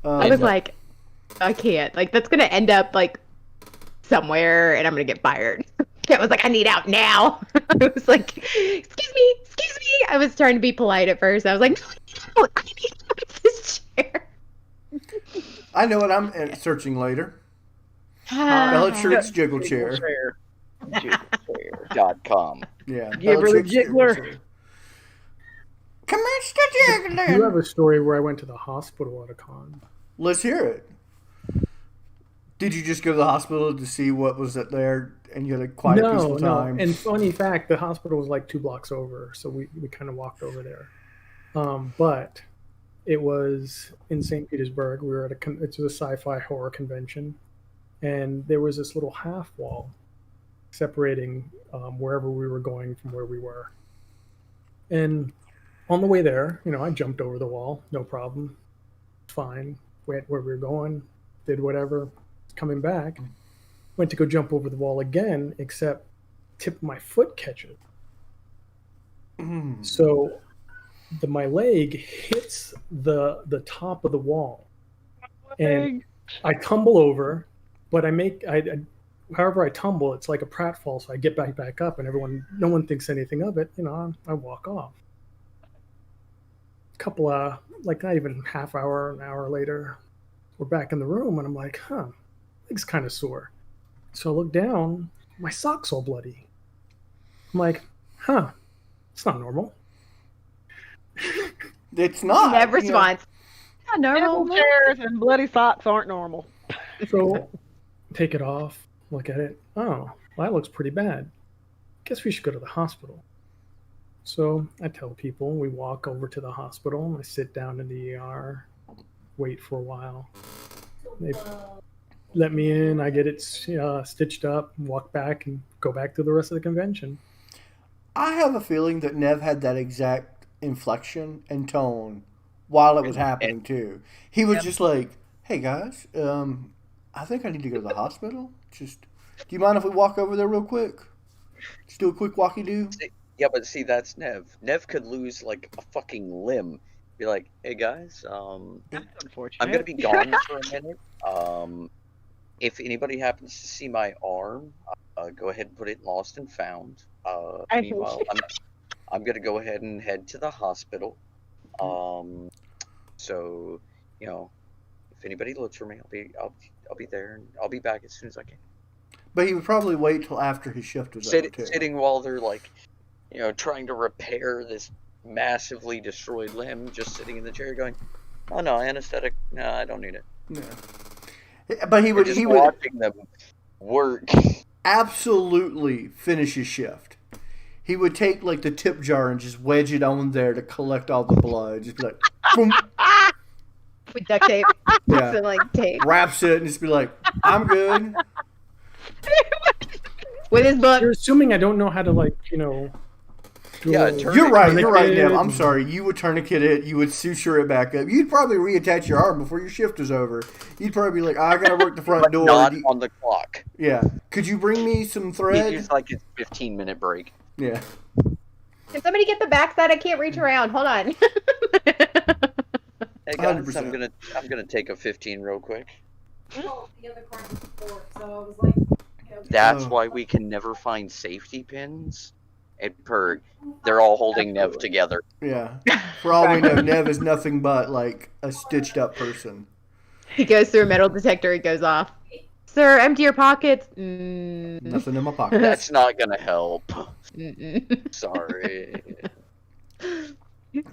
I was like, I can't. Like, that's gonna end up like somewhere, and I'm gonna get fired. I was like, I need out now. I was like, excuse me. I was trying to be polite at first. I was like, no, I need out of this chair. I know what I'm searching later. Bellatrix jiggle chair. Jigglechair.com. Yeah. Give her a Bellatrix jiggler. chair. Come on, Mr. You have Jiggler. a story where I went to the hospital at a con. Let's hear it. Did you just go to the hospital to see what was there, and you had a quiet, peaceful time? And funny fact, the hospital was like 2 blocks over, so we kind of walked over there. But it was in St. Petersburg. We were at it was a sci-fi horror convention, and there was this little half wall separating wherever we were going from where we were. And on the way there, I jumped over the wall, no problem, fine. Went where we were going, did whatever. Coming back, went to go jump over the wall again, except tipped my foot catch it. So my leg hits the top of the wall, and I tumble over. But however I tumble, it's like a pratfall. So I get back up, and no one thinks anything of it. I walk off. A couple of not even an hour later, we're back in the room, and I'm like, leg's kind of sore. So I look down, my sock's all bloody. I'm like, it's not normal. It's not. Never response. Not normal. Jiggle chairs and bloody socks aren't normal. So take it off, look at it. Oh, well, that looks pretty bad. Guess we should go to the hospital. So I tell people, we walk over to the hospital, and I sit down in the ER, wait for a while. They let me in, I get it stitched up, walk back, and go back to the rest of the convention. I have a feeling that Nev had that exact inflection and tone while it was happening too. He was just like, "Hey guys, I think I need to go to the hospital. Do you mind if we walk over there real quick?" Just do a quick walkie-do. Yeah, but see, that's Nev. Nev could lose like a fucking limb. Be like, hey guys, That's unfortunate. I'm gonna be gone for a minute. If anybody happens to see my arm, go ahead and put it in lost and found. I Meanwhile, I'm gonna go ahead and head to the hospital. So, you know, if anybody looks for me, I'll be there, and I'll be back as soon as I can. But he would probably wait till after his shift was over, too. Sitting while they're like, you know, trying to repair this massively destroyed limb, just sitting in the chair going, oh no, anesthetic, no, I don't need it. Yeah. But he would watching them work. Absolutely finish his shift. He would take like the tip jar and just wedge it on there to collect all the blood. Just be like, boom. With duct tape. Yeah. So, like, tape. Wraps it and just be like, I'm good. With his book. You're assuming I don't know how to, like, you know. Yeah, You're right, Nev. I'm sorry. You would tourniquet it. You would suture it back up. You'd probably reattach your arm before your shift is over. You'd probably be like, I gotta work the front door. Not on the clock. Yeah. Could you bring me some thread? It's like his 15-minute break. Yeah. Can somebody get the backside? I can't reach around. Hold on. Hey guys, 100%. I'm gonna take a 15 real quick. Well, the other card was 4, so I was like, That's why we can never find safety pins at Purg. They're all holding Nev together. Yeah. For all we know, Nev is nothing but like a stitched up person. He goes through a metal detector. He goes off. Sir, empty your pockets. Mm. Nothing in my pocket. That's not gonna help. Sorry.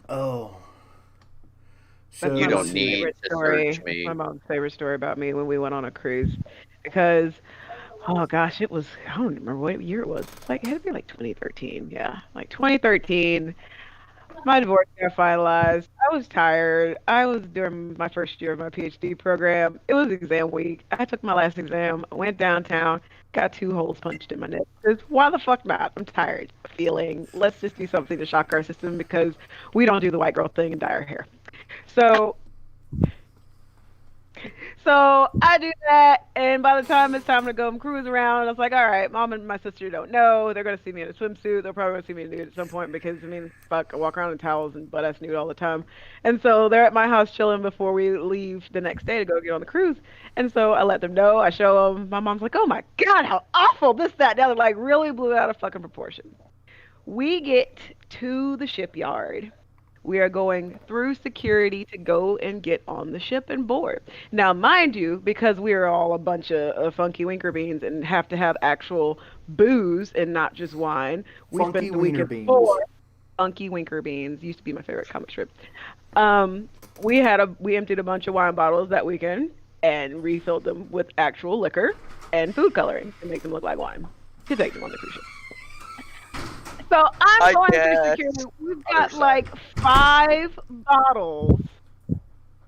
Oh. That's You my don't mom's need favorite to story. search me. My mom's favorite story about me when we went on a cruise, because, oh gosh, it was, I don't remember what year it was. Like, it had to be like 2013. Yeah, like 2013. My divorce got finalized. I was tired. I was during my first year of my PhD program. It was exam week. I took my last exam, went downtown, got 2 holes punched in my neck. Because why the fuck not? I'm tired. Feeling, let's just do something to shock our system because we don't do the white girl thing and dye our hair. So I do that, and by the time it's time to go and cruise around, I was like, all right, mom and my sister don't know. They're going to see me in a swimsuit. They'll probably see me nude at some point because, I mean, fuck, I walk around in towels and butt-ass nude all the time. And so they're at my house chilling before we leave the next day to go get on the cruise. And so I let them know. I show them. My mom's like, oh, my God, how awful, this, that, that. Like, really blew out of fucking proportion. We get to the shipyard. We are going through security to go and get on the ship and board. Now, mind you, because we are all a bunch of funky winker beans and have to have actual booze and not just wine, we Funky spent the wiener weekend beans. before. Funky winker beans used to be my favorite comic strip. We emptied a bunch of wine bottles that weekend and refilled them with actual liquor and food coloring to make them look like wine to take them on the cruise ship. So I'm going through security. We've got like 5 bottles,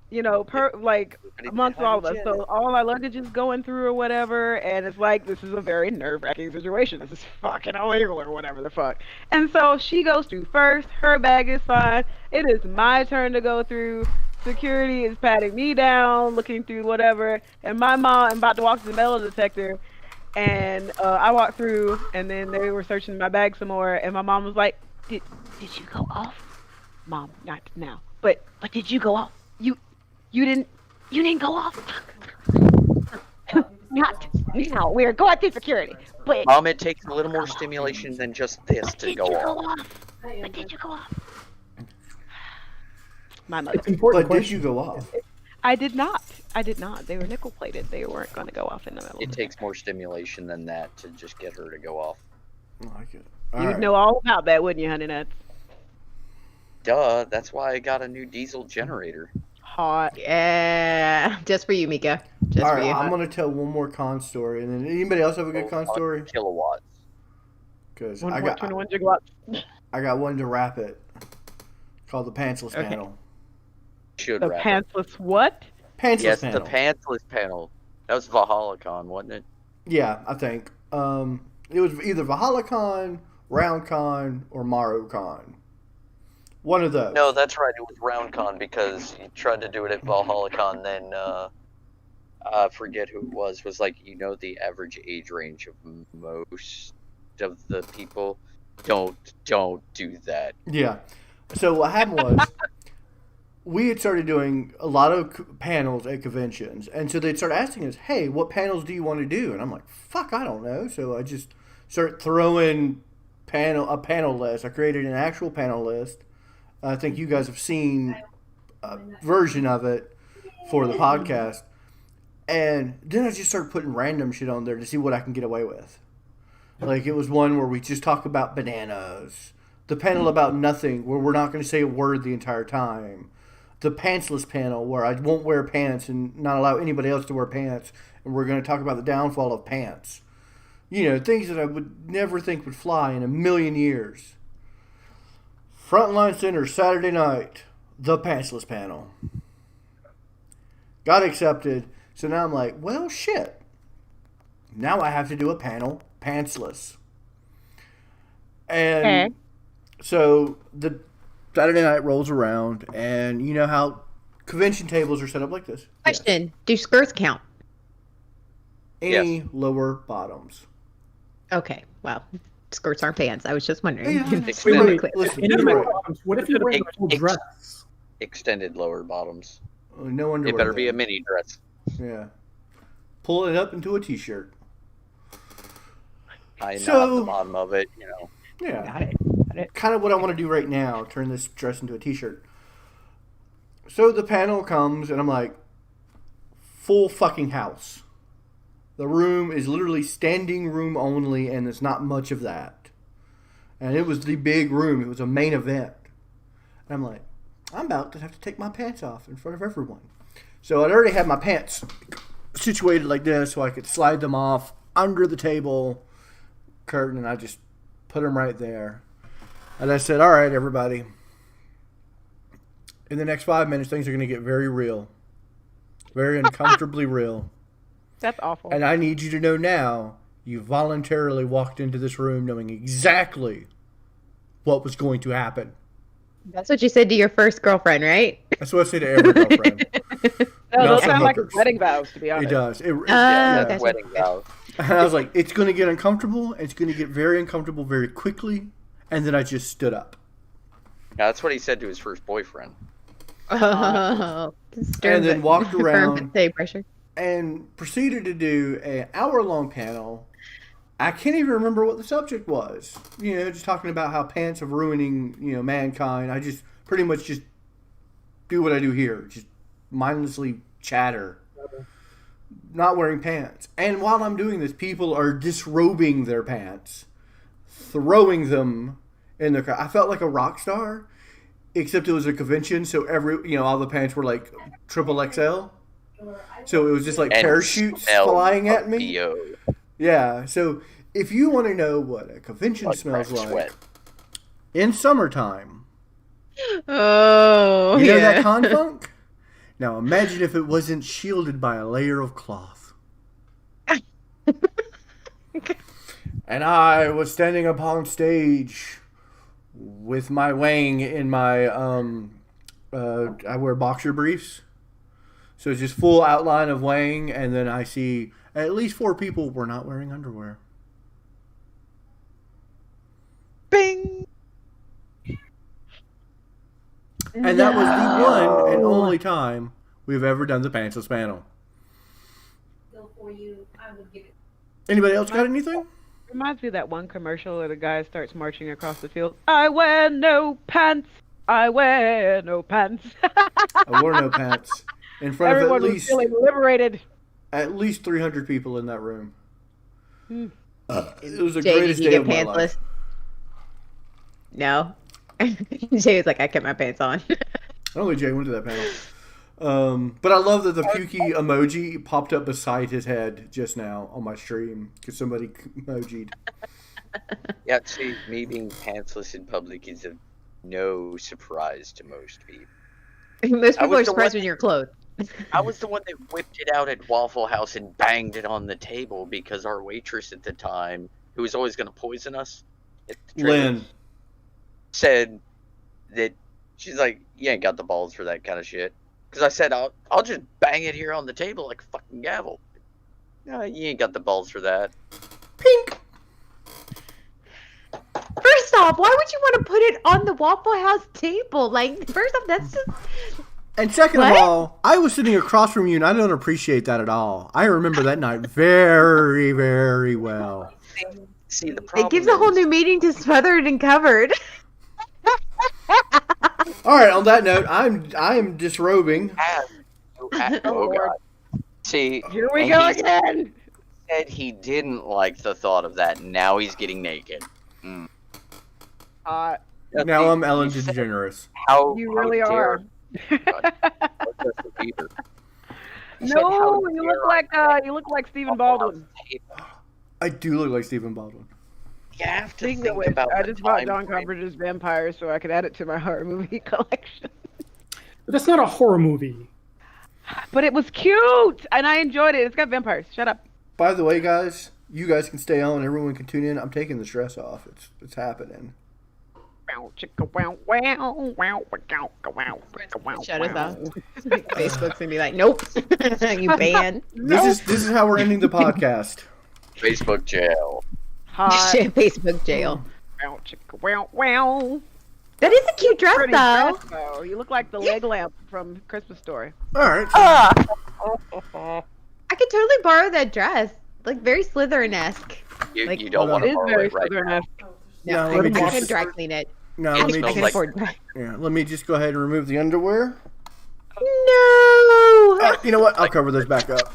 you know, per like amongst all of us. So all our luggage is going through or whatever, and it's like this is a very nerve-wracking situation. This is fucking illegal or whatever the fuck. And so she goes through first. Her bag is fine. It is my turn to go through. Security is patting me down, looking through whatever, and my mom. I'm about to walk to the metal detector. And I walked through, and then they were searching my bag some more, and my mom was like, "Did you go off, Mom? Not now, but did you go off? You didn't go off? Not now. We're going through security, but Mom, it takes a little more stimulation than just this to go off. But did you go off? My mother. It's important. But did you go off? I did not. They were nickel plated. They weren't going to go off in the middle. It takes more stimulation than that to just get her to go off. I like it. You'd know all about that, wouldn't you, honey nuts? Duh, that's why I got a new diesel generator. Hot. Yeah. Just for you, Myko. Just All for right, you. I'm gonna tell one more con story, and then anybody else have a good con story? Kilowatts. Because 1.21 gigawatts. I got one to wrap it. Called the pantsless Okay. panel. Should The wrap it. pantsless what? Pantsless Yes, panel. the pantsless panel. That was ValhallaCon, wasn't it? Yeah, I think. It was either ValhallaCon, RoundCon, or MorrowCon. One of those. No, that's right. It was RoundCon because you tried to do it at ValhallaCon. Then I forget who it was. Was like, you know, the average age range of most of the people. Don't do that. Yeah. So what happened was we had started doing a lot of panels at conventions, and so they'd start asking us, "Hey, what panels do you want to do?" And I'm like, "Fuck, I don't know." So I just start throwing a panel list. I created an actual panel list. I think you guys have seen a version of it for the podcast. And then I just started putting random shit on there to see what I can get away with. Like, it was one where we just talk about bananas. The panel about nothing, where we're not going to say a word the entire time. The pantsless panel, where I won't wear pants and not allow anybody else to wear pants. And we're going to talk about the downfall of pants. You know, things that I would never think would fly in a million years. Frontline Center, Saturday night, the pantsless panel. Got accepted. So now I'm like, well, shit. Now I have to do a panel pantsless. And so the Saturday night rolls around, and you know how convention tables are set up like this. Question: do skirts count? Any lower bottoms. Okay, well, skirts aren't pants. I was just wondering. Yeah, Just Wait, wanted to wait, clear. listen, Any you're lower right. bottoms? What if you're wearing a full dress? Extended lower bottoms. No underwear. It better be a then. mini dress. Yeah. Pull it up into a t-shirt. I know So- at the bottom of it, you know. Yeah. Got it. Kind of what I want to do right now, turn this dress into a t-shirt. So the panel comes, and I'm like, full fucking house. The room is literally standing room only, and there's not much of that. And it was the big room. It was a main event. And I'm like, I'm about to have to take my pants off in front of everyone. So I'd already had my pants situated like this so I could slide them off under the table curtain, and I just put them right there. And I said, all right, everybody. In the next 5 minutes, things are going to get very real. Very uncomfortably real. That's awful. And I need you to know now, you voluntarily walked into this room knowing exactly what was going to happen. That's what you said to your first girlfriend, right? That's what I say to every girlfriend. No, those Nelson sound like hookers. wedding vows, to be It honest. does. Okay. Wedding vows. And I was like, it's going to get uncomfortable. It's going to get very uncomfortable very quickly. And then I just stood up. Yeah, that's what he said to his first boyfriend. Oh, And then walked around. Say pressure. And proceeded to do an hour-long panel. I can't even remember what the subject was. You know, just talking about how pants are ruining, mankind. I just pretty much just do what I do here. Just mindlessly chatter. Not wearing pants. And while I'm doing this, people are disrobing their pants. Throwing them in the crowd. I felt like a rock star. Except it was a convention, so all the pants were like triple XL. So it was just like And parachutes smell flying at of me. BO. Yeah, so if you want to know what a convention Like smells fresh like sweat. in summertime, Oh, you know yeah. that con funk? Now imagine if it wasn't shielded by a layer of cloth. And I was standing upon stage with my wang in my I wear boxer briefs. So it's just full outline of wang, and then I see at least 4 people were not wearing underwear. Bing. And that was the one and only time we've ever done the pantsless panel. Still for you, I would give it. Anybody else got anything? Reminds me of that one commercial where the guy starts marching across the field. I wear no pants. I wear no pants. I wore no pants. In front Everyone of at was least feeling liberated. 300 people in that room. Hmm. It was the Jay, greatest did you day get of my pantsless? life. No. Jay was like, I kept my pants on. Only Jay went to that panel. But I love that the pukey emoji popped up beside his head just now on my stream because somebody emoji'd. Yeah, see, me being pantsless in public is of no surprise to most people. Most I people are was the surprised one- when you're clothed. I was the one that whipped it out at Waffle House and banged it on the table because our waitress at the time, who was always going to poison us, at the trailer, Lynn. said that she's like, "You ain't got the balls for that kind of shit." Because I said, "I'll just bang it here on the table like a fucking gavel." No, you ain't got the balls for that. Pink. off, why would you want to put it on the Waffle House table? Like, first off, that's just... And second What? of all, I was sitting across from you, and I don't appreciate that at all. I remember that night very, very well. See, the problem It gives a whole is- new meaning to smothered and covered. All right. On that note, I am disrobing. Oh, God. See, Here we and go he again. said he didn't like the thought of that. Now he's getting naked. Mm. Now I'm Ellen You said DeGeneres. How You how really dare- are. Peter. No, you look like Stephen Baldwin. I do look like Stephen Baldwin. You have to Speaking think of which, about I the just bought time John frame. Carpenter's Vampires so I could add it to my horror movie collection. But that's not a horror movie. But it was cute, and I enjoyed it. It's got vampires. Shut up. By the way, guys, you guys can stay on. Everyone can tune in. I'm taking the stress off. It's happening. Shut us off. Facebook's gonna be like, nope, you banned. This is how we're ending the podcast. Facebook jail. Hot. Facebook jail. Wow. That is a cute dress, Pretty though. dress, though. You look like the leg lamp from Christmas Story. All right. I could totally borrow that dress. Like very Slytherin-esque. You, Like- you don't Hold want It to is borrow very it right now. Southern-esque. No, I let me can just dry clean it. no, I let me can smells just like- afford dry. yeah, let me just go ahead and remove the underwear. No. You know what? I'll cover those back up.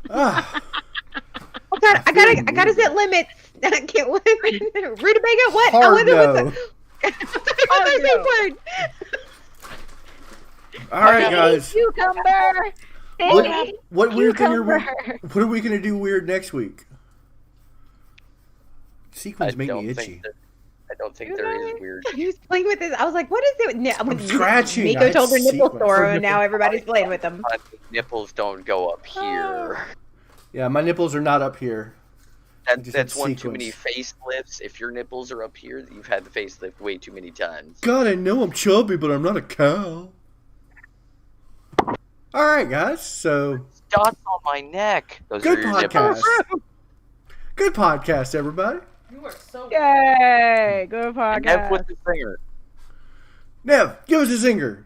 Ah, I gotta set limits. I can't wait. Rutabaga, what? hard what's no. the same word? All right, guys. Cucumber. What weird thing are we? Cucumber. What are we gonna do weird next week? Sequins make me itchy. I don't think there is weird. He was playing with this. I was like, what is it? I'm scratching. Myko I told her had nipple sequins. sore, and now everybody's playing with them. But nipples don't go up here. Yeah, my nipples are not up here. just That's had one too many sequins. facelifts. If your nipples are up here, you've had the facelift way too many times. God, I know I'm chubby, but I'm not a cow. All right, guys. So Dots on my neck. Those good are your podcast. nipples. Good podcast, everybody. You are so Yay! Good And Nev with podcast. the singer. Nev, give us a zinger.